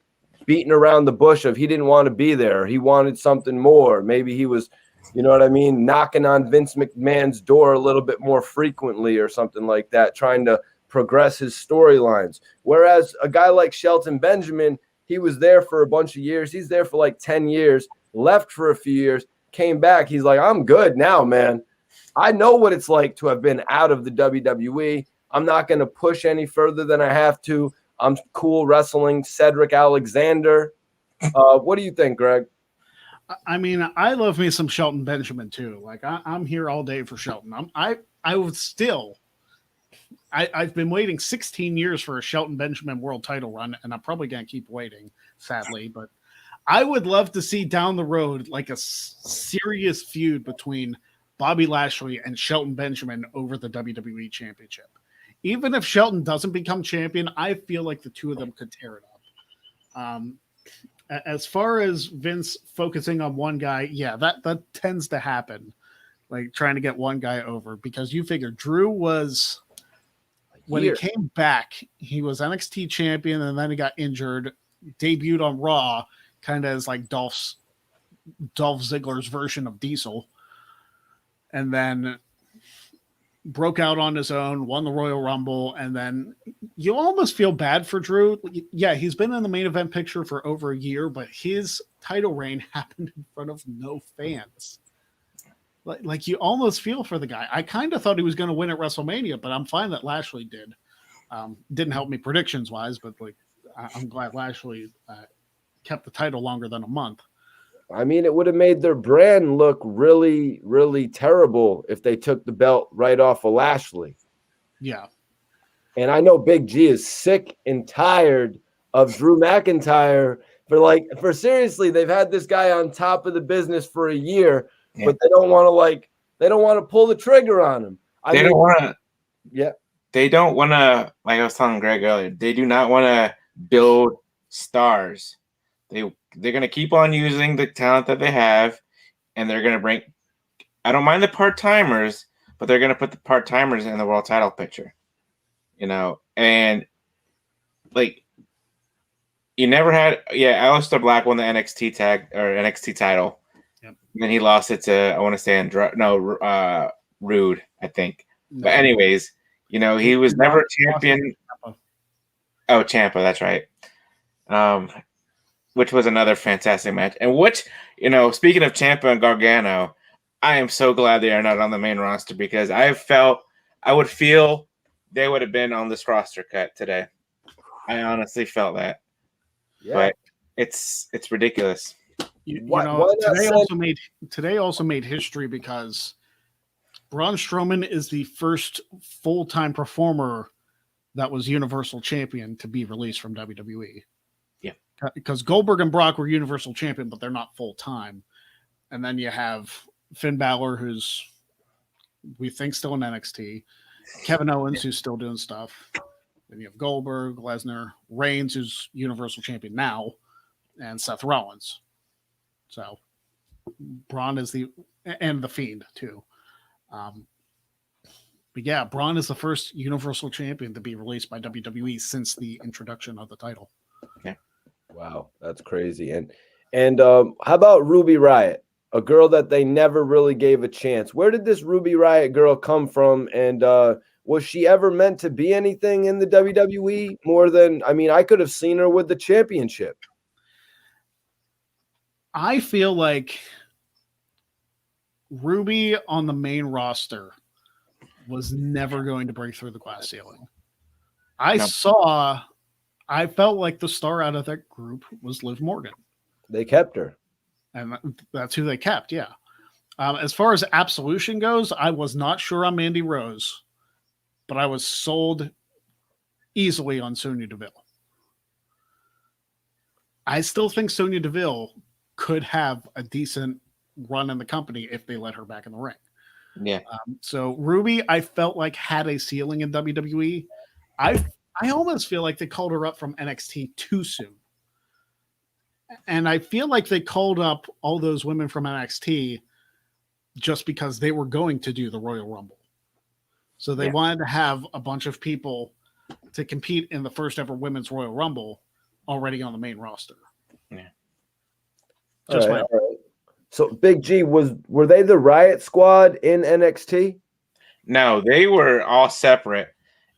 Speaker 3: beating around the bush of he didn't want to be there. He wanted something more. Maybe he was, you know what I mean, knocking on Vince McMahon's door a little bit more frequently or something like that, trying to progress his storylines. Whereas a guy like Shelton Benjamin, he was there for a bunch of years. He's there for like 10 years, left for a few years, came back. He's like, I'm good now, man. I know what it's like to have been out of the WWE. I'm not going to push any further than I have to. I'm cool wrestling Cedric Alexander. What do you think, Greg?
Speaker 1: I mean, I love me some Shelton Benjamin too. Like I'm here all day for Shelton. I would still. I've been waiting 16 years for a Shelton Benjamin world title run, and I'm probably going to keep waiting, sadly. But I would love to see down the road like a serious feud between Bobby Lashley and Shelton Benjamin over the WWE Championship. Even if Shelton doesn't become champion, I feel like the two of them could tear it up. As far as Vince focusing on one guy, yeah, that tends to happen. Like trying to get one guy over, because you figure Drew was, when he came back, he was NXT champion and then he got injured, debuted on Raw, kind of as like Dolph Ziggler's version of Diesel, and then broke out on his own, won the Royal Rumble, and then you almost feel bad for Drew. Yeah, he's been in the main event picture for over a year, but his title reign happened in front of no fans. Like you almost feel for the guy. I kind of thought he was going to win at WrestleMania, but I'm fine that Lashley did. Didn't help me predictions wise, but like I'm glad Lashley kept the title longer than a month.
Speaker 3: I mean, it would have made their brand look really, really terrible if they took the belt right off of Lashley.
Speaker 1: Yeah.
Speaker 3: And I know Big G is sick and tired of Drew McIntyre for seriously, they've had this guy on top of the business for a year, but they don't want to pull the trigger on him.
Speaker 2: They don't want to, like I was telling Greg earlier, they do not want to build stars. They're going to keep on using the talent that they have, and they're going to bring – I don't mind the part-timers, but they're going to put the part-timers in the world title picture, you know. And, like, you never had – Aleister Black won the NXT title. Yep. And then he lost it to, I want to say, Rude, I think. No. But anyways, you know, he was never champion. Oh, Ciampa, that's right. Which was another fantastic match. And which, you know, speaking of Ciampa and Gargano, I am so glad they are not on the main roster, because I would feel they would have been on this roster cut today. I honestly felt that. Yeah. But it's ridiculous.
Speaker 1: Today also made history because Braun Strowman is the first full-time performer that was Universal Champion to be released from WWE.
Speaker 2: Yeah.
Speaker 1: Because Goldberg and Brock were Universal Champion, but they're not full-time. And then you have Finn Balor, who's, we think, still in NXT. Kevin Owens, who's still doing stuff. Then you have Goldberg, Lesnar, Reigns, who's Universal Champion now, and Seth Rollins. So Braun is and the Fiend too. But yeah, Braun is the first Universal Champion to be released by WWE since the introduction of the title.
Speaker 3: Wow, that's crazy. And how about Ruby Riott, a girl that they never really gave a chance? Where did this Ruby Riott girl come from? And was she ever meant to be anything in the WWE more than, I mean, I could have seen her with the championship.
Speaker 1: I feel like Ruby on the main roster was never going to break through the glass ceiling. I felt like the star out of that group was Liv Morgan.
Speaker 3: They kept her.
Speaker 1: And that's who they kept, yeah. As far as Absolution goes, I was not sure on Mandy Rose, but I was sold easily on Sonya Deville. I still think Sonya Deville could have a decent run in the company if they let her back in the ring.
Speaker 2: Yeah.
Speaker 1: So Ruby, I felt like had a ceiling in WWE. I almost feel like they called her up from NXT too soon. And I feel like they called up all those women from NXT just because they were going to do the Royal Rumble. So they wanted to have a bunch of people to compete in the first ever Women's Royal Rumble already on the main roster.
Speaker 2: Yeah.
Speaker 1: Just
Speaker 3: all right. So Big G, were they the Riot Squad in NXT?
Speaker 2: No, they were all separate.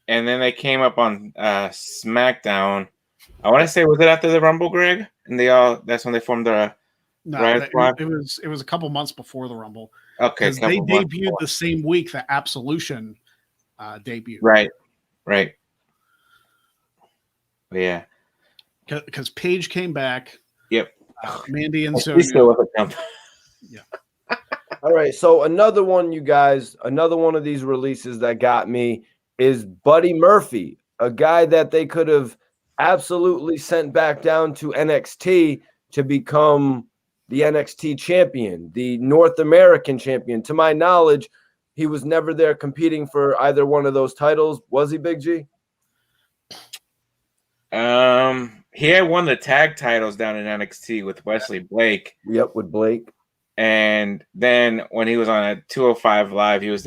Speaker 2: And then they came up on SmackDown. I want to say, was it after the Rumble, Greg? And that's when they formed the Riot Squad?
Speaker 1: It was a couple months before the Rumble.
Speaker 2: Okay.
Speaker 1: Because they debuted the same week that Absolution debuted.
Speaker 2: Right. Yeah.
Speaker 1: Because Paige came back.
Speaker 2: Yep.
Speaker 1: Mandy and
Speaker 2: Sonya.
Speaker 1: Yeah.
Speaker 3: All right. So another one, you guys, another one of these releases that got me is Buddy Murphy, a guy that they could have absolutely sent back down to NXT to become the NXT champion, the North American champion. To my knowledge, he was never there competing for either one of those titles. Was he, Big G?
Speaker 2: He had won the tag titles down in NXT with Wesley Blake.
Speaker 3: Yep, with Blake.
Speaker 2: And then when he was on a 205 Live, it was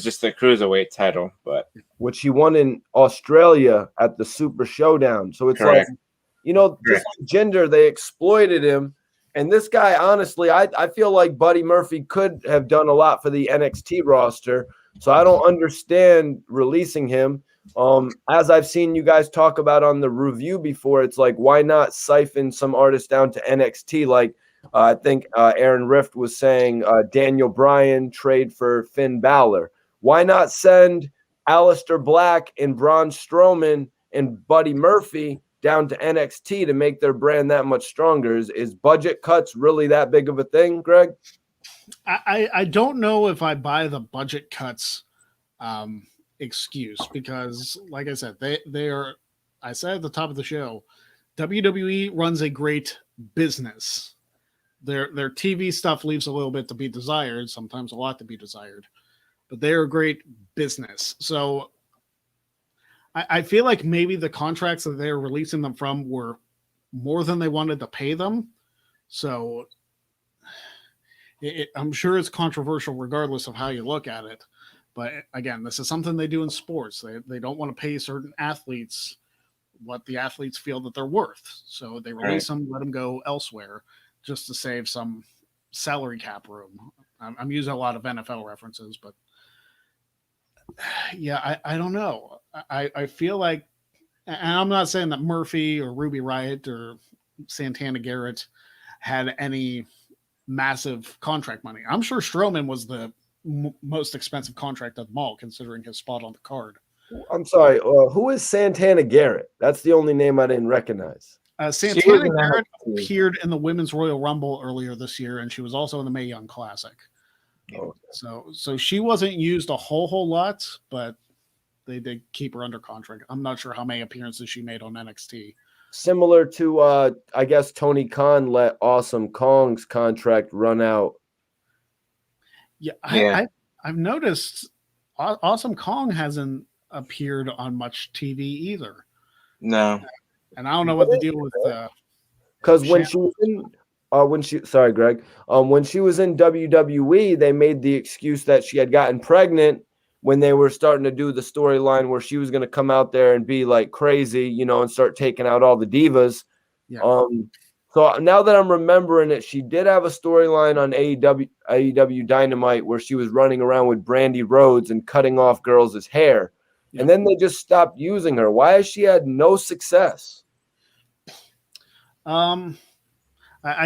Speaker 2: just the cruiserweight title, but
Speaker 3: which he won in Australia at the Super Showdown. So it's
Speaker 2: correct.
Speaker 3: Like, just like gender, they exploited him. And this guy, honestly, I feel like Buddy Murphy could have done a lot for the NXT roster. So I don't understand releasing him. As I've seen you guys talk about on the review before, it's like, why not siphon some artists down to NXT? Like, I think Aaron Rift was saying Daniel Bryan trade for Finn Balor. Why not send Aleister Black and Braun Strowman and Buddy Murphy down to NXT to make their brand that much stronger? Is budget cuts really that big of a thing, Greg?
Speaker 1: I don't know if I buy the budget cuts excuse, because like I said, they are, I said at the top of the show, WWE runs a great business. Their TV stuff leaves a little bit to be desired, sometimes a lot to be desired, but they're a great business. So I feel like maybe the contracts that they're releasing them from were more than they wanted to pay them. So I'm sure it's controversial regardless of how you look at it. But again, this is something they do in sports. They don't want to pay certain athletes what the athletes feel that they're worth. So they release them, let them go elsewhere just to save some salary cap room. I'm using a lot of NFL references, but yeah, I don't know. I feel like, and I'm not saying that Murphy or Ruby Riott or Santana Garrett had any massive contract money. I'm sure Strowman was the most expensive contract of them all, considering his spot on the card.
Speaker 3: I'm sorry. Who is Santana Garrett? That's the only name I didn't recognize.
Speaker 1: Santana Garrett appeared in the Women's Royal Rumble earlier this year, and she was also in the Mae Young Classic.
Speaker 3: Okay.
Speaker 1: So she wasn't used a whole lot, but they did keep her under contract. I'm not sure how many appearances she made on NXT.
Speaker 3: Similar to, I guess, Tony Khan let Awesome Kong's contract run out.
Speaker 1: Yeah. I've noticed Awesome Kong hasn't appeared on much TV either.
Speaker 2: No.
Speaker 1: And I don't know what the deal with
Speaker 3: because when she was in Sorry, Greg. When she was in WWE, they made the excuse that she had gotten pregnant when they were starting to do the storyline where she was going to come out there and be like crazy, you know, and start taking out all the divas.
Speaker 1: Yeah.
Speaker 3: So now that I'm remembering it, she did have a storyline on AEW Dynamite where she was running around with Brandy Rhodes and cutting off girls' hair.
Speaker 1: Yeah.
Speaker 3: And then they just stopped using her. Why has she had no success?
Speaker 1: I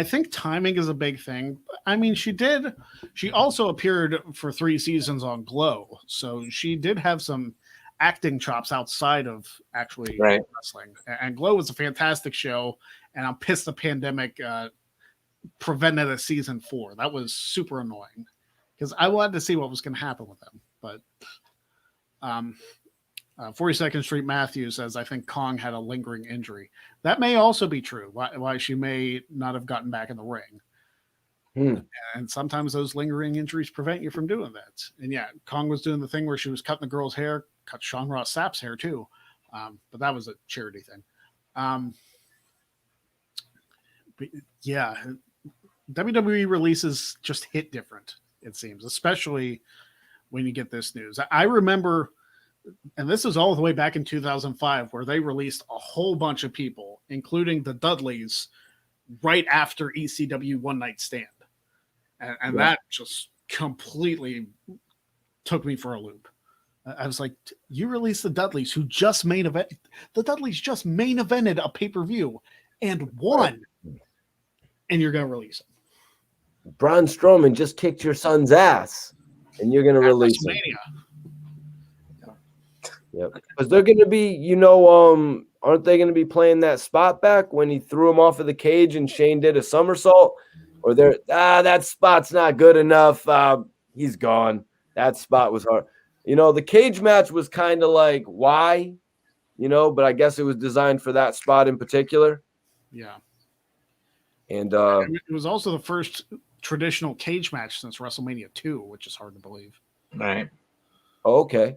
Speaker 1: think timing is a big thing. I mean, she also appeared for 3 seasons on Glow. So she did have some acting chops outside of actually wrestling. And Glow was a fantastic show. And I'm pissed the pandemic prevented a season 4. That was super annoying because I wanted to see what was going to happen with them. But 42nd Street Matthew says, I think Kong had a lingering injury. That may also be true, why she may not have gotten back in the ring. And sometimes those lingering injuries prevent you from doing that. And yeah, Kong was doing the thing where she was cutting the girl's hair, cut Sean Ross Sapp's hair too. But that was a charity thing. But yeah, WWE releases just hit different, it seems, especially when you get this news. I remember, and this is all the way back in 2005, where they released a whole bunch of people, including the Dudleys, right after ECW One Night Stand. And that just completely took me for a loop. I was like, you released the Dudleys, who just main event. The Dudleys just main evented a pay-per-view and won. And you're going to release them.
Speaker 3: Braun Strowman just kicked your son's ass, and you're going to release him. Yep. Because they're going to be, you know, aren't they going to be playing that spot back when he threw him off of the cage and Shane did a somersault? Or they're, that spot's not good enough. He's gone. That spot was hard. You know, the cage match was kind of like, why? You know, but I guess it was designed for that spot in particular.
Speaker 1: Yeah.
Speaker 3: And
Speaker 1: it was also the first traditional cage match since WrestleMania 2, which is hard to believe.
Speaker 2: Right.
Speaker 3: Okay.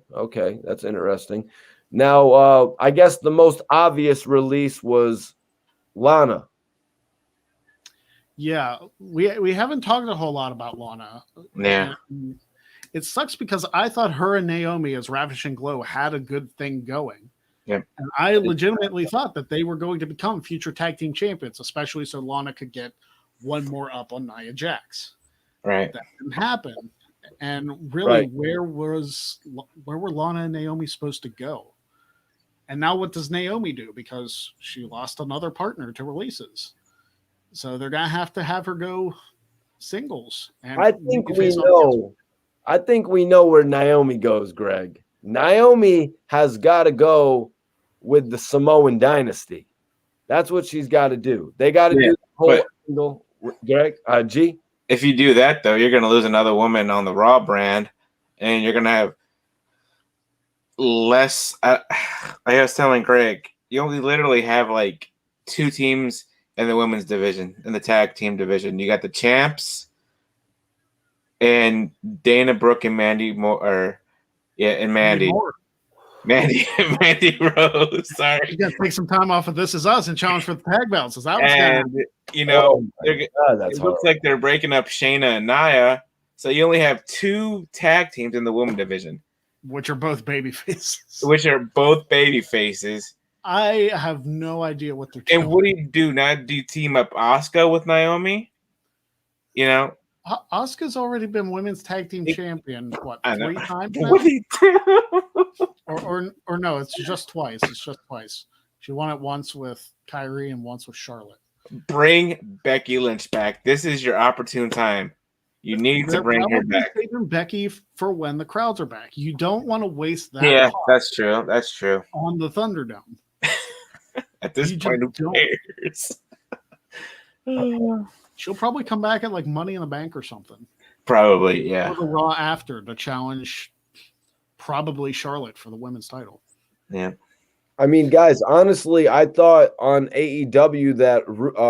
Speaker 3: That's interesting. Now, I guess the most obvious release was Lana.
Speaker 1: Yeah, we haven't talked a whole lot about Lana.
Speaker 2: Yeah.
Speaker 1: It sucks because I thought her and Naomi as Ravishing Glow had a good thing going.
Speaker 2: Yep.
Speaker 1: And I legitimately thought that they were going to become future tag team champions, especially so Lana could get one more up on Nia Jax.
Speaker 2: Right.
Speaker 1: That didn't happen. And really, where were Lana and Naomi supposed to go? And now what does Naomi do? Because she lost another partner to releases. So they're going to have her go singles. And
Speaker 3: I think we know where Naomi goes, Greg. Naomi has got to go with the Samoan dynasty. That's what she's got to do. They got to do the whole angle. Greg, G?
Speaker 2: If you do that, though, you're going to lose another woman on the Raw brand, and you're going to have less. I was telling Greg, you only literally have like 2 teams in the women's division, in the tag team division. You got the champs and Dana Brooke and Mandy Moore. Mandy Rose. Sorry,
Speaker 1: you got to take some time off of This Is Us and challenge for the tag belts. Is that what's
Speaker 2: it looks like they're breaking up Shayna and Nia, so you only have 2 tag teams in the women's division,
Speaker 1: which are both baby faces. I have no idea what they're doing.
Speaker 2: And what do you do now? Do you team up Asuka with Naomi? You know,
Speaker 1: Asuka's already been women's tag team champion. What, 3 times now?
Speaker 2: What do you do?
Speaker 1: or no, it's just twice. She won it once with Kyrie and once with Charlotte.
Speaker 2: Bring Becky Lynch back. This is your opportune time. You need to bring her back.
Speaker 1: Becky for when the crowds are back. You don't want to waste that.
Speaker 2: Yeah, that's true. That's true.
Speaker 1: On the Thunderdome.
Speaker 2: At this point, who cares?
Speaker 1: She'll probably come back at like Money in the Bank or something.
Speaker 2: Probably, yeah.
Speaker 1: Or the Raw after to challenge probably Charlotte for the women's title.
Speaker 2: Yeah.
Speaker 3: I mean, guys, honestly, I thought on AEW that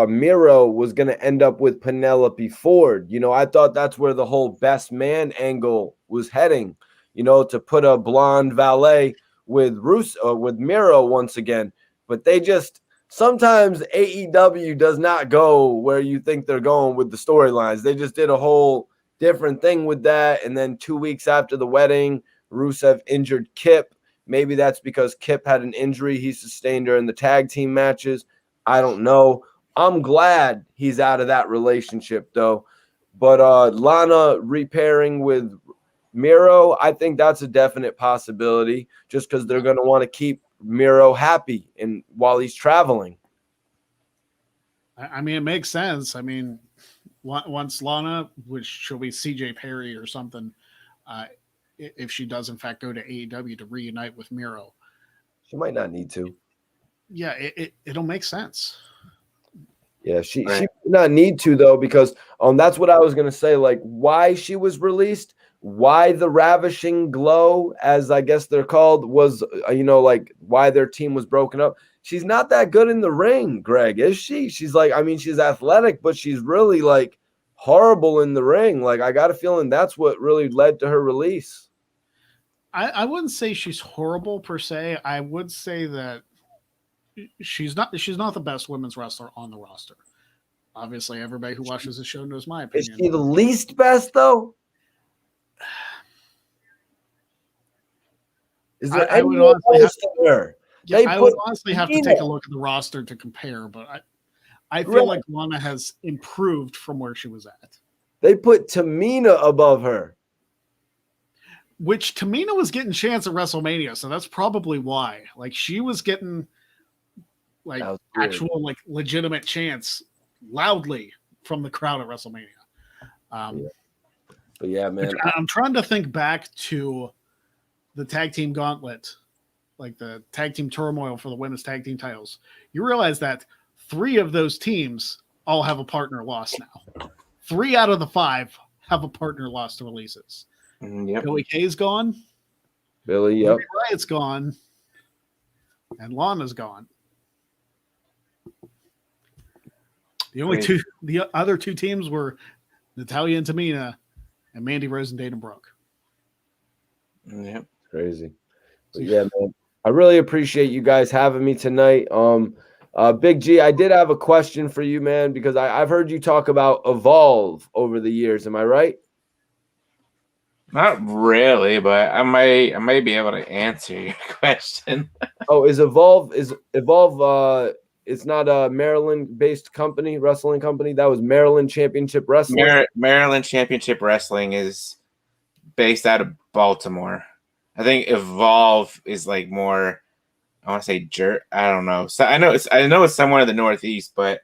Speaker 3: Miro was going to end up with Penelope Ford. You know, I thought that's where the whole best man angle was heading, you know, to put a blonde valet with Miro once again. But they just sometimes AEW does not go where you think they're going with the storylines. They just did a whole different thing with that. And then 2 weeks after the wedding, Rusev injured Kip. Maybe that's because Kip had an injury he sustained during the tag team matches. I don't know. I'm glad he's out of that relationship, though. But Lana repairing with Miro, I think that's a definite possibility just because they're going to want to keep Miro happy and while he's traveling.
Speaker 1: I mean, it makes sense. I mean, once Lana, which she'll be CJ Perry or something, if she does in fact go to AEW to reunite with Miro,
Speaker 3: she might not need to.
Speaker 1: Yeah, it'll make sense.
Speaker 3: Yeah, she might not need to though, because that's what I was gonna say. Like, why she was released, why the Ravishing Glow, as I guess they're called, was like why their team was broken up. She's not that good in the ring, Greg, is she? She's like, I mean, she's athletic, but she's really like horrible in the ring. Like, I got a feeling that's what really led to her release.
Speaker 1: I wouldn't say she's horrible per se. I would say that she's not the best women's wrestler on the roster. Obviously, everybody who watches the show knows my opinion.
Speaker 3: Is she the least best though? Is there anyone else to her?
Speaker 1: Yeah, I would honestly have to take a look at the roster to compare, but I feel like Lana has improved from where she was at.
Speaker 3: They put Tamina above her.
Speaker 1: Which Tamina was getting chance at WrestleMania, so that's probably why. Like, she was getting like actual, like, legitimate chance loudly from the crowd at WrestleMania.
Speaker 3: But yeah, man.
Speaker 1: I'm trying to think back to the tag team gauntlet, like the tag team turmoil for the women's tag team titles. You realize that 3 of those teams all have a partner lost now. 3 out of the 5 have a partner lost to releases.
Speaker 2: Yep.
Speaker 1: Billy Kay's gone.
Speaker 3: Billy, yep.
Speaker 1: Ruby Riot's gone. And Lana's gone. The other 2 teams were Natalya and Tamina and Mandy Rose and Dana Brooke.
Speaker 2: Yep.
Speaker 3: Crazy. But yeah, man. I really appreciate you guys having me tonight. Big G, I did have a question for you, man, because I've heard you talk about Evolve over the years. Am I right?
Speaker 2: Not really, but I might be able to answer your question.
Speaker 3: Oh, is Evolve it's not a Maryland-based company, wrestling company? That was Maryland Championship Wrestling?
Speaker 2: Maryland Championship Wrestling is based out of Baltimore. I think Evolve is like more, I want to say I don't know. So I know it's somewhere in the Northeast, but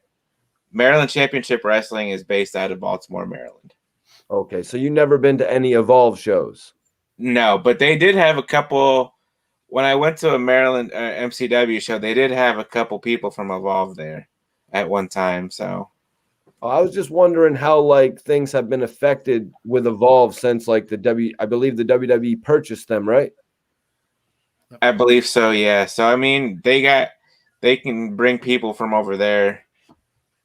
Speaker 2: Maryland Championship Wrestling is based out of Baltimore, Maryland.
Speaker 3: Okay, so you never been to any Evolve shows?
Speaker 2: No, but they did have a couple. When I went to a Maryland MCW show, they did have a couple people from Evolve there at one time. So
Speaker 3: I was just wondering how like things have been affected with Evolve since like I believe the WWE purchased them, right?
Speaker 2: I believe so, yeah. So I mean, they can bring people from over there,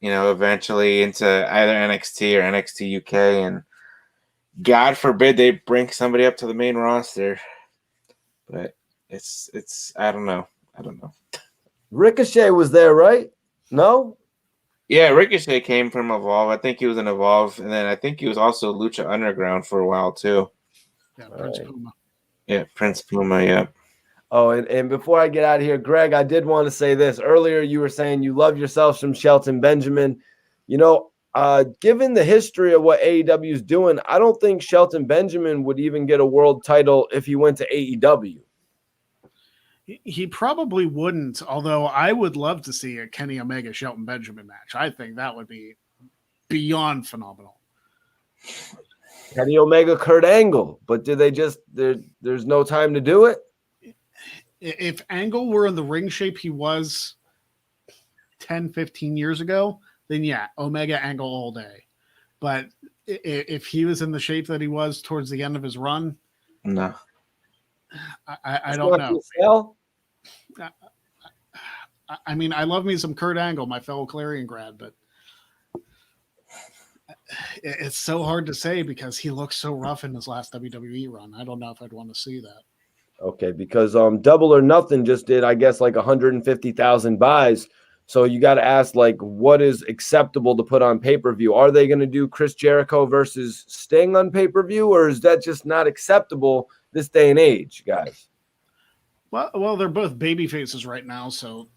Speaker 2: eventually into either NXT or NXT UK, and God forbid they bring somebody up to the main roster. But it's I don't know.
Speaker 3: Ricochet was there, right? No?
Speaker 2: Yeah, Ricochet came from Evolve. I think he was in Evolve, and then I think he was also Lucha Underground for a while too.
Speaker 1: Yeah, Prince Puma.
Speaker 2: Yeah, Prince Puma, yeah.
Speaker 3: Oh, and before I get out of here, Greg, I did want to say this. Earlier you were saying you love yourself some Shelton Benjamin. Given the history of what AEW is doing, I don't think Shelton Benjamin would even get a world title if he went to AEW.
Speaker 1: He probably wouldn't, although I would love to see a Kenny Omega Shelton Benjamin match. I think that would be beyond phenomenal.
Speaker 3: Kenny Omega, Kurt Angle, but do they just there's no time to do it?
Speaker 1: If Angle were in the ring shape he was 10, 15 years ago, then yeah, Omega Angle all day. But if he was in the shape that he was towards the end of his run,
Speaker 2: no.
Speaker 1: I don't know. I mean, I love me some Kurt Angle, my fellow Clarion grad, but it's so hard to say because he looks so rough in his last WWE run. I don't know if I'd want to see that.
Speaker 3: Okay, because Double or Nothing just did, I guess, like 150,000 buys. So you got to ask, like, what is acceptable to put on pay-per-view? Are they going to do Chris Jericho versus Sting on pay-per-view, or is that just not acceptable this day and age, guys?
Speaker 1: Well, they're both baby faces right now, so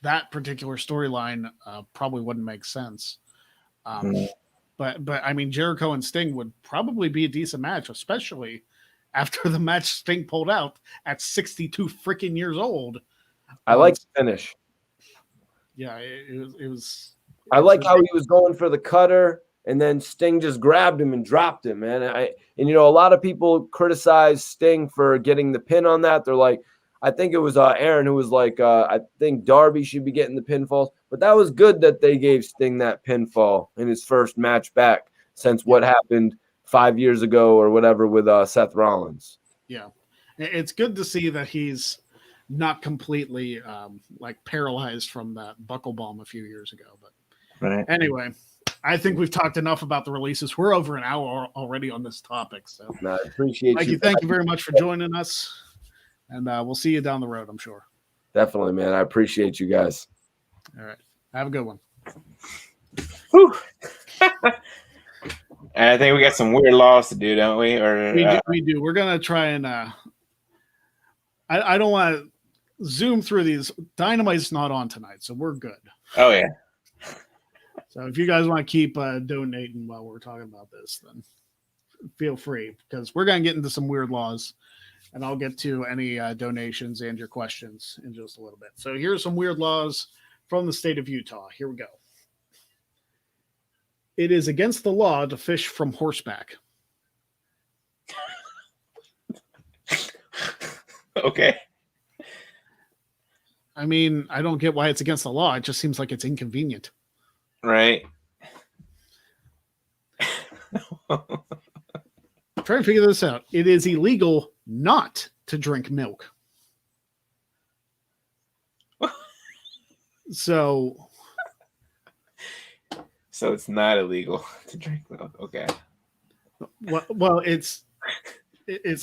Speaker 1: that particular storyline probably wouldn't make sense. But I mean, Jericho and Sting would probably be a decent match, especially after the match Sting pulled out at 62 freaking years old.
Speaker 3: I like the finish.
Speaker 1: Yeah, it was.
Speaker 3: I like how he was going for the cutter, and then Sting just grabbed him and dropped him, man. And you know, a lot of people criticize Sting for getting the pin on that. They're like, I think it was Aaron who was like, I think Darby should be getting the pinfalls, but that was good that they gave Sting that pinfall in his first match back since what happened 5 years ago or whatever with Seth Rollins.
Speaker 1: Yeah, it's good to see that he's not completely like paralyzed from that buckle bomb a few years ago. But anyway, I think we've talked enough about the releases. We're over an hour already on this topic. So
Speaker 3: I appreciate you.
Speaker 1: Thank you very much for joining us. And we'll see you down the road, I'm sure.
Speaker 3: Definitely, man. I appreciate you guys.
Speaker 1: All right. Have a good one.
Speaker 2: I think we got some weird laws to do, don't we? Or
Speaker 1: we do. We're going to try and I don't want to zoom through these. Dynamite's not on tonight, so we're good.
Speaker 2: Oh, yeah.
Speaker 1: So if you guys want to keep donating while we're talking about this, then feel free, because we're going to get into some weird laws. And I'll get to any donations and your questions in just a little bit. So here's some weird laws from the state of Utah. Here we go. It is against the law to fish from horseback.
Speaker 2: Okay.
Speaker 1: I mean, I don't get why it's against the law. It just seems like it's inconvenient.
Speaker 2: Right.
Speaker 1: Try to figure this out. It is illegal not to drink milk. So
Speaker 2: it's not illegal to drink milk. Okay.
Speaker 1: Well, it's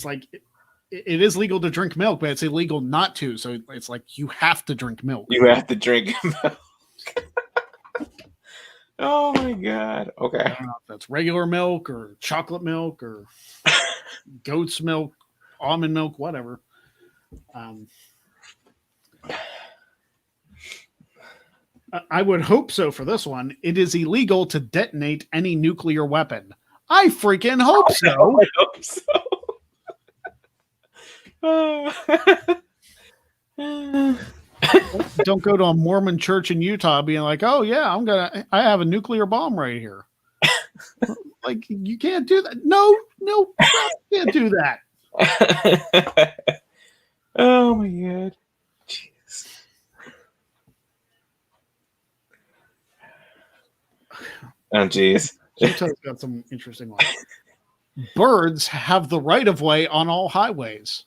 Speaker 1: like it is legal to drink milk, but it's illegal not to. So it's like you have to drink milk.
Speaker 2: You have to drink milk. Oh my God. Okay.
Speaker 1: I don't know if that's regular milk or chocolate milk or goat's milk, almond milk, whatever. I would hope so for this one. It is illegal to detonate any nuclear weapon. I freaking hope so.
Speaker 2: I hope so.
Speaker 1: Don't go to a Mormon church in Utah being like, oh yeah, I have a nuclear bomb right here. Like, you can't do that. No, you can't do that.
Speaker 2: Oh my God. Jeez. Oh jeez.
Speaker 1: Utah's got some interesting ones. Birds have the right of way on all highways.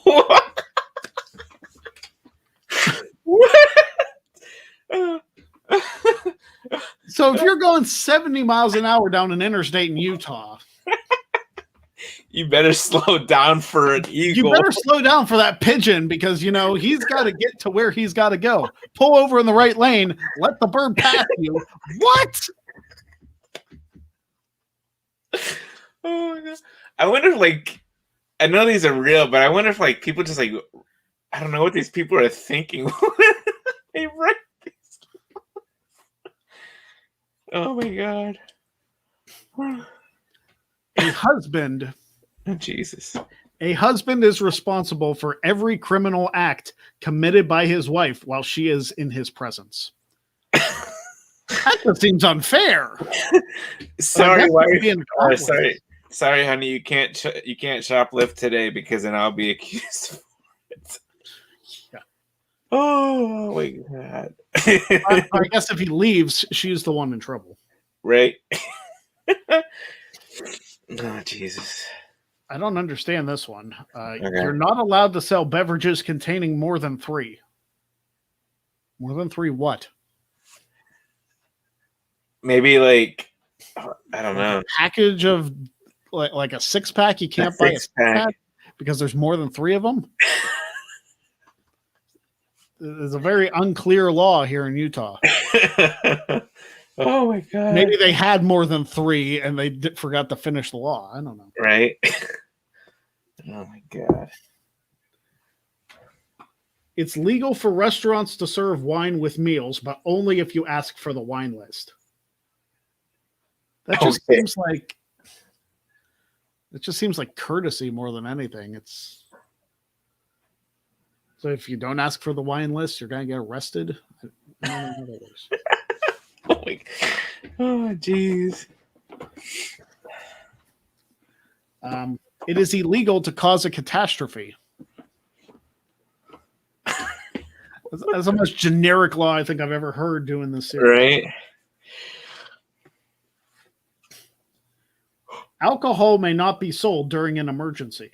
Speaker 2: What?
Speaker 1: So if you're going 70 miles an hour down an interstate in Utah,
Speaker 2: you better slow down for an eagle.
Speaker 1: You better slow down for that pigeon, because, you know, he's got to get to where he's got to go. Pull over in the right lane. Let the bird pass you. What?
Speaker 2: Oh my God. I wonder if, like, I know these are real, but I wonder if, like, people just, like, I don't know what these people are thinking. They write these. Oh my God.
Speaker 1: A husband.
Speaker 2: Oh, Jesus.
Speaker 1: A husband is responsible for every criminal act committed by his wife while she is in his presence. That just seems unfair.
Speaker 2: Sorry, sorry, honey. You can't shoplift today, because then I'll be accused of it.
Speaker 1: Yeah.
Speaker 2: Oh my God.
Speaker 1: I guess if he leaves, she's the one in trouble.
Speaker 2: Right. Oh, Jesus.
Speaker 1: I don't understand this one.
Speaker 2: Okay.
Speaker 1: You're not allowed to sell beverages containing more than 3. More than 3 what?
Speaker 2: Maybe, like, I don't know.
Speaker 1: A package of like a 6-pack. You can't buy a 6-pack because there's more than 3 of them. there's a very unclear law here in Utah.
Speaker 2: Oh my god!
Speaker 1: Maybe they had more than 3 and they forgot to finish the law. I don't know.
Speaker 2: Right? Oh my god!
Speaker 1: It's legal for restaurants to serve wine with meals, but only if you ask for the wine list. That just seems like courtesy more than anything. It's so if you don't ask for the wine list, you're gonna get arrested. I don't know how that works.
Speaker 2: Oh jeez.
Speaker 1: It is illegal to cause a catastrophe. That's the most generic law I think I've ever heard doing this series.
Speaker 2: Right.
Speaker 1: Alcohol may not be sold during an emergency.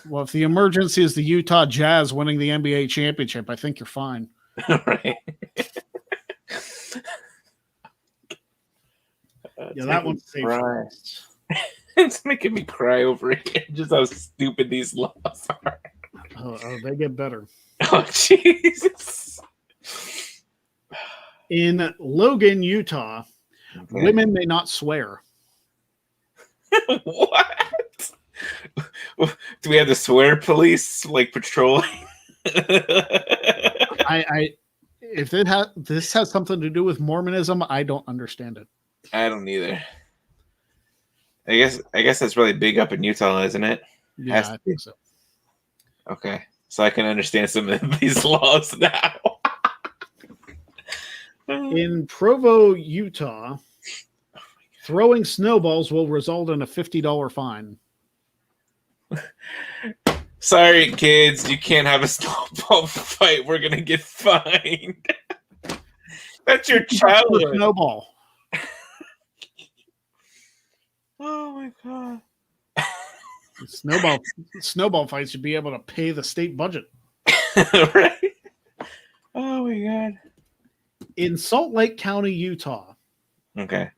Speaker 1: Well, if the emergency is the Utah Jazz winning the NBA championship, I think you're fine.
Speaker 2: Right.
Speaker 1: Yeah, that one's safe.
Speaker 2: It's making me cry over here. Just how stupid these laws are.
Speaker 1: Oh, they get better.
Speaker 2: Oh, Jesus.
Speaker 1: In Logan, Utah, women may not swear.
Speaker 2: What? Do we have the swear police like patrolling?
Speaker 1: If this has something to do with Mormonism, I don't understand it.
Speaker 2: I don't either. I guess that's really big up in Utah, isn't it?
Speaker 1: Yeah, I think so.
Speaker 2: Okay, so I can understand some of these laws now.
Speaker 1: In Provo, Utah, throwing snowballs will result in a $50 fine.
Speaker 2: Sorry, kids, you can't have a snowball fight. We're gonna get fined. That's your childhood.
Speaker 1: Snowball.
Speaker 2: Oh my god.
Speaker 1: Snowball fights should be able to pay the state budget.
Speaker 2: Right? Oh my god.
Speaker 1: In Salt Lake County, Utah,
Speaker 2: Okay.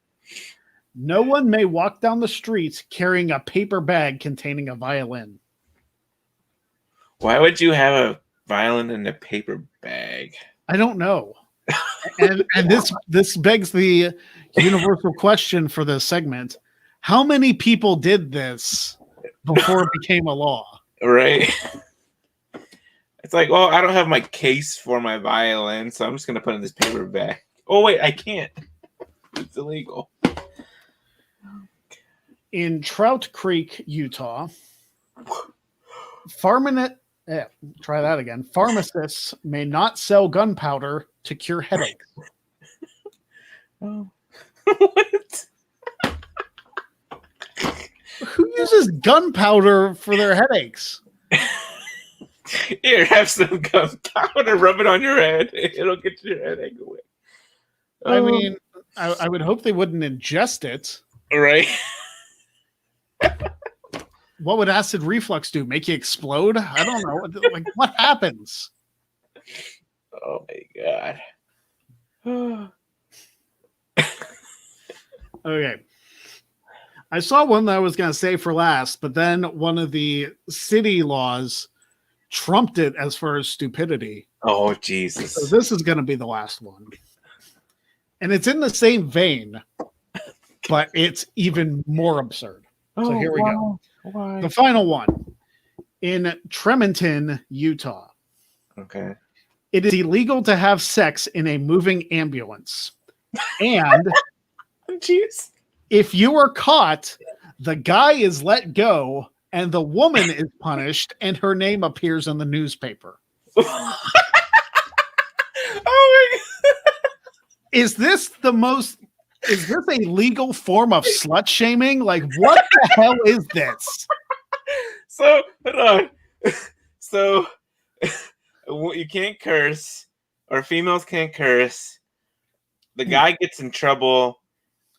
Speaker 1: no one may walk down the streets carrying a paper bag containing a violin.
Speaker 2: Why would you have a violin in a paper bag?
Speaker 1: I don't know. and this begs the universal question for this segment. How many people did this before it became a law?
Speaker 2: Right. It's like, well, I don't have my case for my violin, so I'm just going to put it in this paper bag. Oh, wait, I can't. It's illegal.
Speaker 1: In Trout Creek, Utah, pharmacists may not sell gunpowder to cure headaches.
Speaker 2: Oh. What?
Speaker 1: Who uses gunpowder for their headaches?
Speaker 2: Here, have some gunpowder, rub it on your head. It'll get your headache away.
Speaker 1: I mean, I would hope they wouldn't ingest it.
Speaker 2: Right.
Speaker 1: What would acid reflux do? Make you explode? I don't know. Like, what happens?
Speaker 2: Oh my god.
Speaker 1: Okay. I saw one that I was going to say for last, but then one of the city laws trumped it as far as stupidity.
Speaker 2: Oh, Jesus.
Speaker 1: So this is going to be the last one. And it's in the same vein, but it's even more absurd. So here we go.
Speaker 2: Why?
Speaker 1: The final one. In Tremonton, Utah.
Speaker 2: Okay.
Speaker 1: It is illegal to have sex in a moving ambulance. And
Speaker 2: Jeez.
Speaker 1: if you are caught, the guy is let go and the woman is punished and her name appears in the newspaper.
Speaker 2: Oh my god.
Speaker 1: Is this a legal form of slut shaming? Like, what the hell is this?
Speaker 2: So, hold on. So, you can't curse, or females can't curse. The guy gets in trouble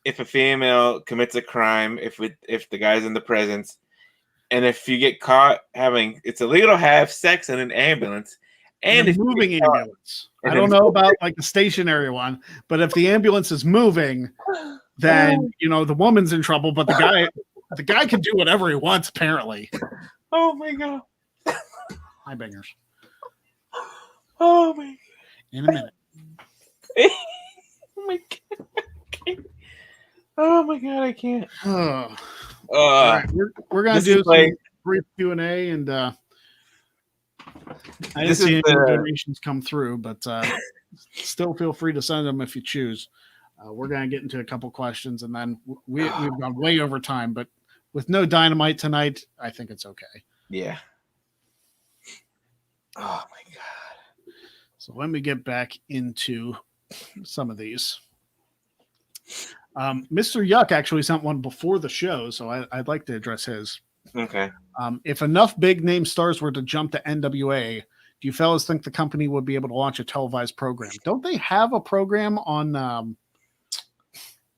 Speaker 2: if a female commits a crime, if the guy's in the presence, and if you get caught having, it's illegal to have sex in an ambulance. And
Speaker 1: a moving ambulance. I don't know about like the stationary one, but if the ambulance is moving, then the woman's in trouble. But the guy can do whatever he wants, apparently.
Speaker 2: Oh my god!
Speaker 1: Hi, bangers.
Speaker 2: Oh my!
Speaker 1: In a minute.
Speaker 2: Oh my god! Oh my god! I can't.
Speaker 1: Oh. All right, we're gonna do some brief Q&A, and I didn't see any donations come through, but still feel free to send them if you choose. We're gonna get into a couple questions, and then we've gone way over time, but with no Dynamite tonight, I think it's okay.
Speaker 2: Yeah. Oh my god!
Speaker 1: So let me get back into some of these. Mr. Yuck actually sent one before the show, so I'd like to address his.
Speaker 2: Okay.
Speaker 1: If enough big name stars were to jump to NWA, do you fellas think the company would be able to launch a televised program? Don't they have a program on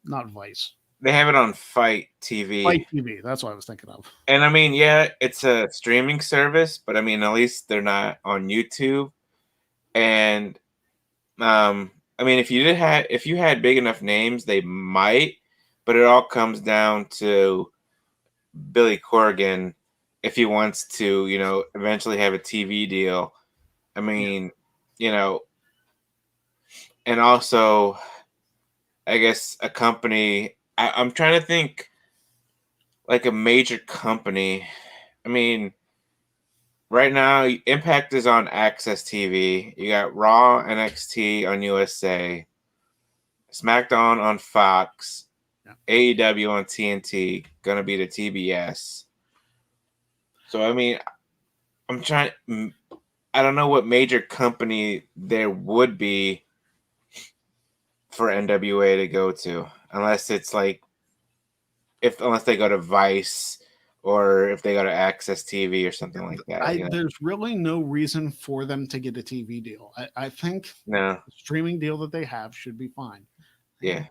Speaker 1: not Vice?
Speaker 2: They have it on Fight TV.
Speaker 1: Fight TV, that's what I was thinking of.
Speaker 2: And I mean, yeah, it's a streaming service, but I mean, at least they're not on YouTube. And I mean, if you had big enough names, they might, but it all comes down to Billy Corgan if he wants to, eventually have a TV deal. I mean, and also, I guess a company. I'm trying to think, like a major company. I mean, right now, Impact is on Access TV. You got Raw, NXT on USA, SmackDown on Fox, AEW on TNT, gonna be the TBS. So I mean, I don't know what major company there would be for NWA to go to, unless it's like, unless they go to Vice or if they go to Access TV or something like that.
Speaker 1: There's really no reason for them to get a TV deal. I think
Speaker 2: the
Speaker 1: streaming deal that they have should be fine.
Speaker 2: Yeah.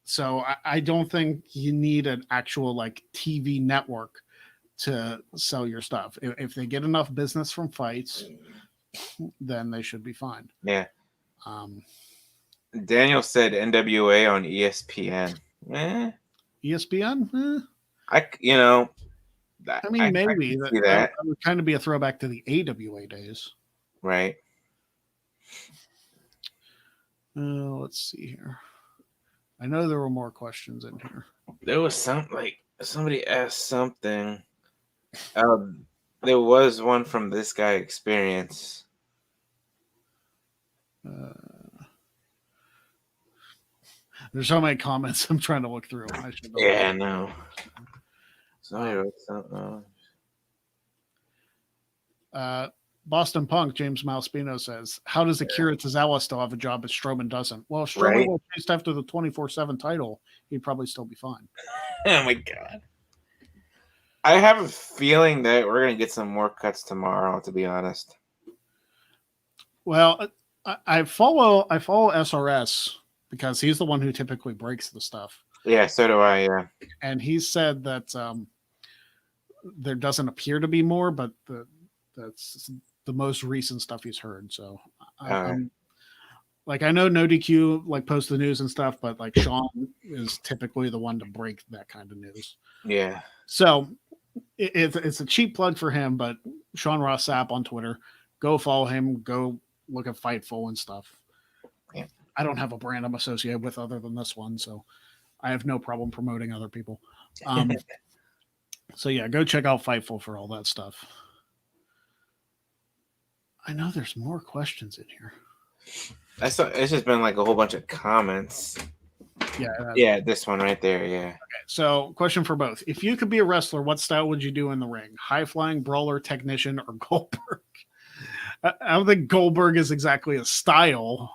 Speaker 1: So I don't think you need an actual like TV network to sell your stuff. If they get enough business from fights, then they should be fine.
Speaker 2: Yeah. Daniel said NWA on ESPN.
Speaker 1: ESPN?
Speaker 2: I
Speaker 1: mean, maybe
Speaker 2: that
Speaker 1: would kind of be a throwback to the AWA days,
Speaker 2: right?
Speaker 1: Let's see here. I know there were more questions in here.
Speaker 2: There was somebody asked something. There was one from this guy Experience.
Speaker 1: There's so many comments. I'm trying to look through.
Speaker 2: Yeah, no. Somebody wrote something.
Speaker 1: Boston Punk, James Malspino says, how does Akira Tozawa still have a job if Strowman doesn't? Well, if Strowman was chased after the 24/7 title, he'd probably still be fine.
Speaker 2: Oh, my God. I have a feeling that we're going to get some more cuts tomorrow, to be honest.
Speaker 1: Well, I follow SRS because he's the one who typically breaks the stuff.
Speaker 2: Yeah, so do I, yeah.
Speaker 1: And he said that there doesn't appear to be more, but that's the most recent stuff he's heard. So like, I know No DQ like posts the news and stuff, but like Sean is typically the one to break that kind of news.
Speaker 2: Yeah.
Speaker 1: So it's a cheap plug for him, but Sean Ross Sapp on Twitter, go follow him, go look at Fightful and stuff.
Speaker 2: Yeah.
Speaker 1: I don't have a brand I'm associated with other than this one, so I have no problem promoting other people. So yeah, go check out Fightful for all that stuff. I know there's more questions in here.
Speaker 2: It's just been like a whole bunch of comments. Yeah, this one right there, yeah.
Speaker 1: Okay, so question for both. If you could be a wrestler, what style would you do in the ring? High-flying, brawler, technician, or Goldberg? I don't think Goldberg is exactly a style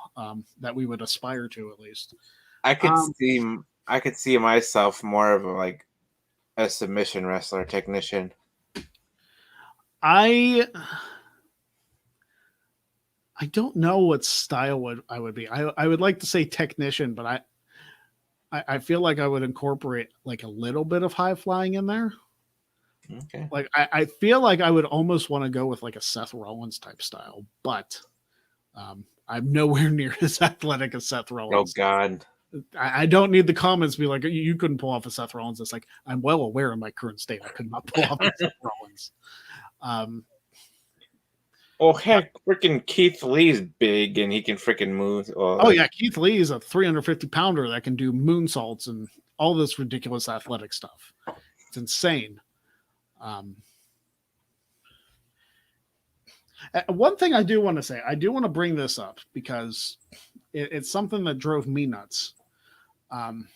Speaker 1: that we would aspire to, at least.
Speaker 2: I could see myself more of like a submission wrestler, technician.
Speaker 1: I don't know what style I would be. I would like to say technician, but I feel like I would incorporate like a little bit of high flying in there.
Speaker 2: Okay.
Speaker 1: Like I feel like I would almost want to go with like a Seth Rollins type style, but I'm nowhere near as athletic as Seth Rollins.
Speaker 2: Oh God.
Speaker 1: I don't need the comments to be like, you couldn't pull off a Seth Rollins. It's like, I'm well aware in my current state I could not pull off a Seth Rollins.
Speaker 2: Oh heck, freaking Keith Lee's big and he can freaking move.
Speaker 1: Oh yeah, Keith Lee is a 350 pounder that can do moonsaults and all this ridiculous athletic stuff. It's insane. One thing I do want to say, I do want to bring this up because it's something that drove me nuts. And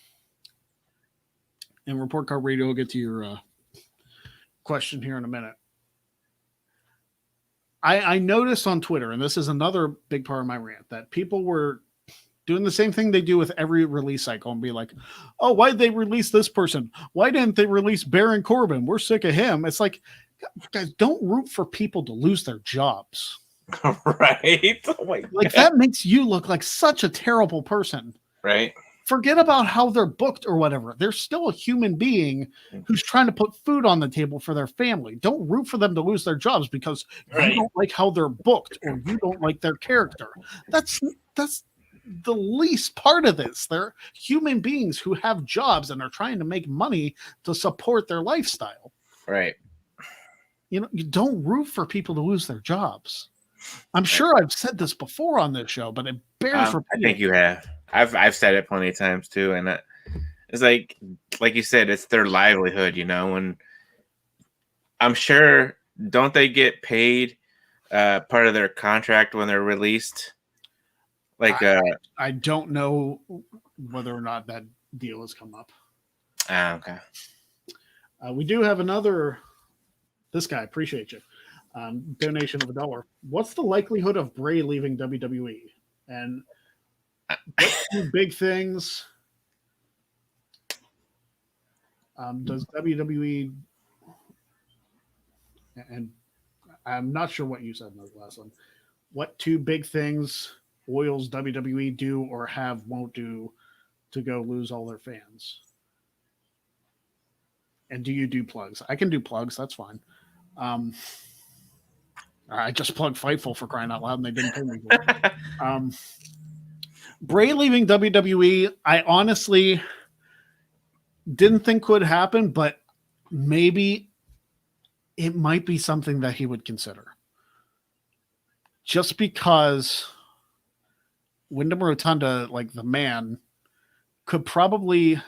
Speaker 1: Report Card Radio will get to your question here in a minute. I noticed on Twitter, and this is another big part of my rant, that people were doing the same thing they do with every release cycle and be like, oh, why did they release this person? Why didn't they release Baron Corbin? We're sick of him. It's like, guys, don't root for people to lose their jobs.
Speaker 2: Right? Oh my
Speaker 1: like God. That makes you look like such a terrible person.
Speaker 2: Right?
Speaker 1: Forget about how they're booked or whatever. They're still a human being who's trying to put food on the table for their family. Don't root for them to lose their jobs because you don't like how they're booked or you don't like their character. That's the least part of this. They're human beings who have jobs and are trying to make money to support their lifestyle.
Speaker 2: Right.
Speaker 1: You know, you don't root for people to lose their jobs. I'm sure I've said this before on this show, but it bears repeating.
Speaker 2: I think you have. I've said it plenty of times too, and it's like you said, it's their livelihood, you know. And I'm sure, don't they get paid part of their contract when they're released? Like,
Speaker 1: I don't know whether or not that deal has come up.
Speaker 2: Okay.
Speaker 1: We do have another. This guy, appreciate you. Donation of $1. What's the likelihood of Bray leaving WWE? And what two big things does WWE, and I'm not sure what you said in the last one, what two big things Oil's WWE do or won't do to go lose all their fans? And do you do plugs? I can do plugs. That's fine. I just plugged Fightful for crying out loud and they didn't pay me for it. Bray leaving WWE, I honestly didn't think could happen, but maybe it might be something that he would consider. Just because Wyndham Rotunda, like the man, could probably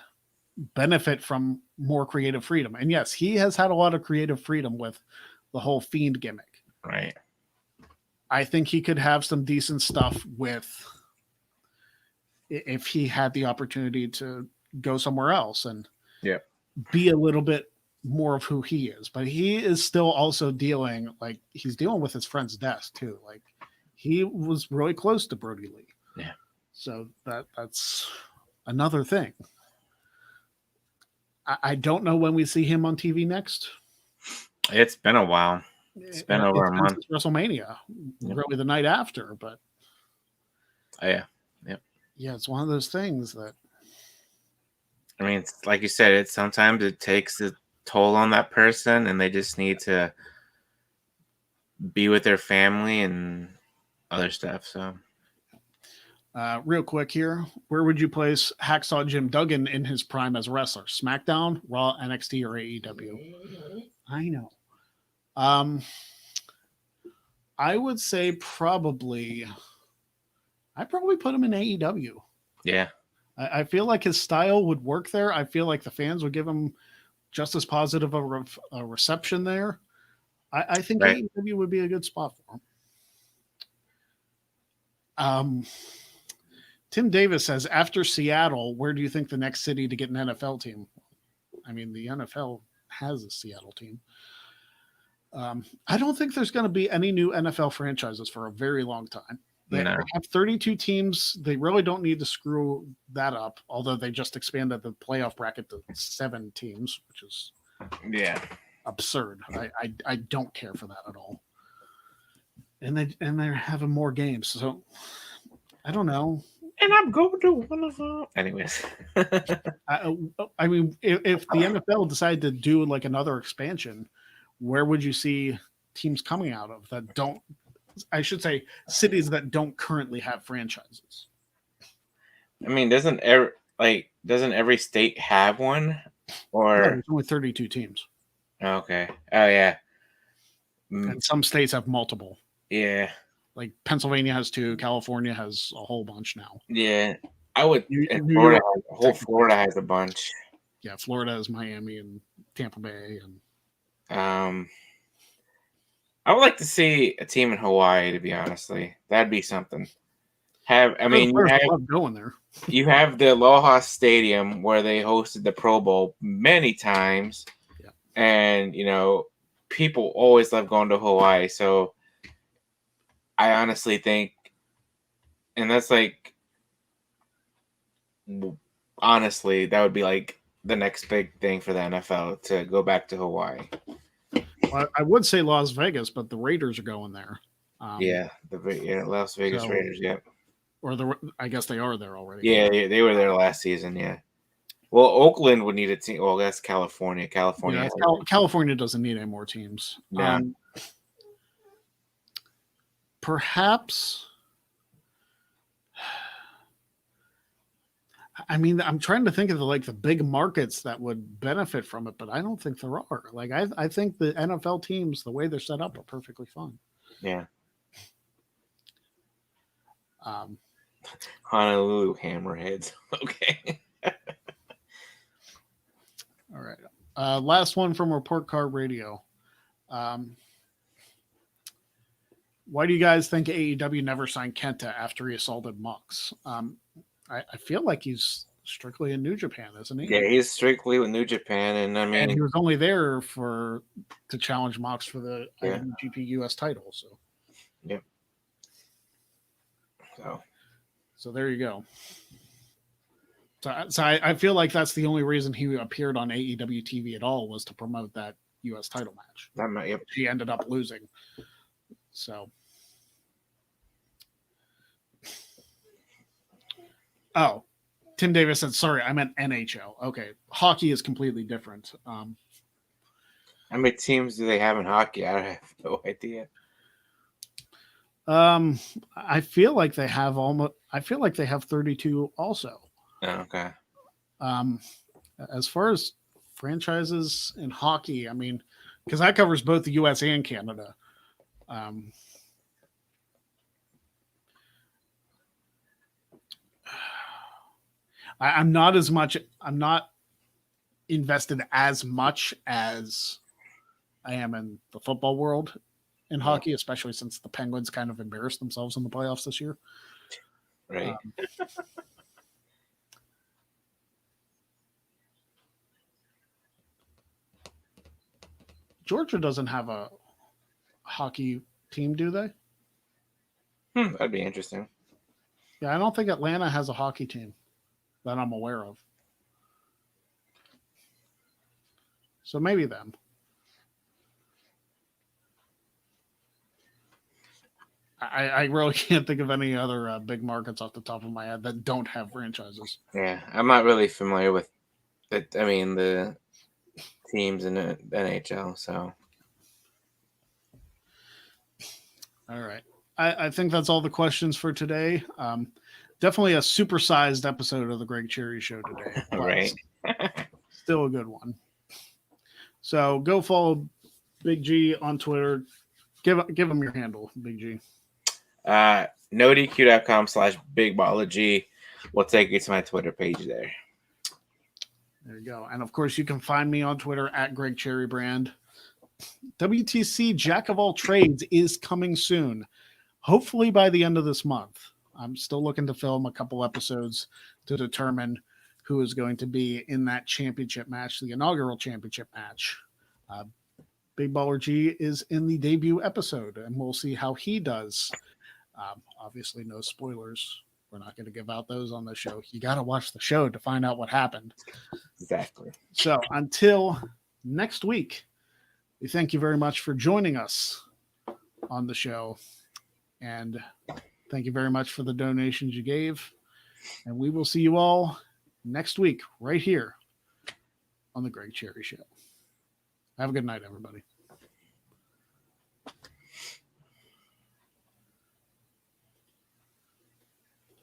Speaker 1: benefit from more creative freedom. And yes, he has had a lot of creative freedom with the whole Fiend gimmick.
Speaker 2: Right.
Speaker 1: I think he could have some decent stuff with if he had the opportunity to go somewhere else and be a little bit more of who he is. But he is still also dealing with his friend's death too. Like he was really close to Brody Lee.
Speaker 2: Yeah.
Speaker 1: So that's another thing. I don't know when we see him on TV next.
Speaker 2: It's been a while. It's been over a month.
Speaker 1: WrestleMania, really the night after, but yeah, it's one of those things that.
Speaker 2: I mean, it's, like you said, sometimes it takes a toll on that person, and they just need to be with their family and other stuff. So,
Speaker 1: real quick here, where would you place Hacksaw Jim Duggan in his prime as a wrestler? SmackDown, Raw, NXT, or AEW? I know. I would say I'd probably put him in AEW.
Speaker 2: Yeah.
Speaker 1: I feel like his style would work there. I feel like the fans would give him just as positive a reception there. I think AEW would be a good spot for him. Tim Davis says, after Seattle, where do you think the next city to get an NFL team? I mean, the NFL has a Seattle team. I don't think there's going to be any new NFL franchises for a very long time. They have 32 teams. They really don't need to screw that up, although they just expanded the playoff bracket to 7 teams, which is absurd. I don't care for that at all. And they're having more games, so I don't know.
Speaker 2: And I'm going to one of them. Anyways.
Speaker 1: I mean, if the NFL decided to do like another expansion, where would you see teams coming out of that don't, I should say, cities that don't currently have franchises?
Speaker 2: I mean, doesn't every state have one? Or
Speaker 1: no, there's only 32 teams.
Speaker 2: Okay. Oh yeah.
Speaker 1: And some states have multiple.
Speaker 2: Yeah.
Speaker 1: Like Pennsylvania has 2. California has a whole bunch now.
Speaker 2: Yeah. I would.
Speaker 1: New
Speaker 2: Florida,
Speaker 1: York,
Speaker 2: Florida has a bunch.
Speaker 1: Yeah, Florida is Miami and Tampa Bay, and
Speaker 2: I would like to see a team in Hawaii. To be honestly, that'd be something. You
Speaker 1: love going there.
Speaker 2: You have the Aloha Stadium where they hosted the Pro Bowl many times, and people always love going to Hawaii. So I honestly think, and that's like, honestly, that would be like the next big thing for the NFL to go back to Hawaii.
Speaker 1: Well, I would say Las Vegas, but the Raiders are going there.
Speaker 2: Las Vegas Raiders. Yeah,
Speaker 1: or I guess they are there already.
Speaker 2: Yeah, they were there last season. Yeah. Well, Oakland would need a team. Well, that's California.
Speaker 1: California doesn't need any more teams.
Speaker 2: No.
Speaker 1: Perhaps. I mean, I'm trying to think of the big markets that would benefit from it, but I don't think there are. I think the NFL teams, the way they're set up, are perfectly fine.
Speaker 2: Yeah. Honolulu Hammerheads. Okay.
Speaker 1: All right. Last one from Report Card Radio. Why do you guys think AEW never signed Kenta after he assaulted Mox? I feel like he's strictly in New Japan, isn't he?
Speaker 2: Yeah, he's strictly with New Japan, and
Speaker 1: he was only there to challenge Mox for the IWGP US title. So,
Speaker 2: yep.
Speaker 1: So there you go. So I feel like that's the only reason he appeared on AEW TV at all, was to promote that US title match. He ended up losing. So. Oh, Tim Davis said, sorry, I meant NHL. Okay. Hockey is completely different.
Speaker 2: How many teams do they have in hockey? I have no idea.
Speaker 1: I feel like they have 32 also.
Speaker 2: Oh, okay.
Speaker 1: As far as franchises in hockey, I mean, because that covers both the US and Canada. I'm not invested as much as I am in the football world in hockey, especially since the Penguins kind of embarrassed themselves in the playoffs this year.
Speaker 2: Right.
Speaker 1: Georgia doesn't have a hockey team, do they?
Speaker 2: That'd be interesting.
Speaker 1: Yeah, I don't think Atlanta has a hockey team that I'm aware of. So maybe them. I really can't think of any other big markets off the top of my head that don't have franchises.
Speaker 2: Yeah, I'm not really familiar with the teams in the NHL. So,
Speaker 1: all right, I think that's all the questions for today. Definitely a supersized episode of the Greg Cherry Show today.
Speaker 2: Right.
Speaker 1: Still a good one. So go follow Big G on Twitter. Give him your handle, Big G.
Speaker 2: NoDQ.com/BigBallaG will take you to my Twitter page there.
Speaker 1: There you go. And of course, you can find me on Twitter at Greg Cherry Brand. WTC Jack of All Trades is coming soon. Hopefully by the end of this month. I'm still looking to film a couple episodes to determine who is going to be in that championship match, the inaugural championship match. Big Baller G is in the debut episode, and we'll see how he does. Obviously, no spoilers. We're not going to give out those on the show. You got to watch the show to find out what happened.
Speaker 2: Exactly.
Speaker 1: So until next week, we thank you very much for joining us on the show. And thank you very much for the donations you gave. And we will see you all next week right here on the Greg Cherry Show. Have a good night, everybody.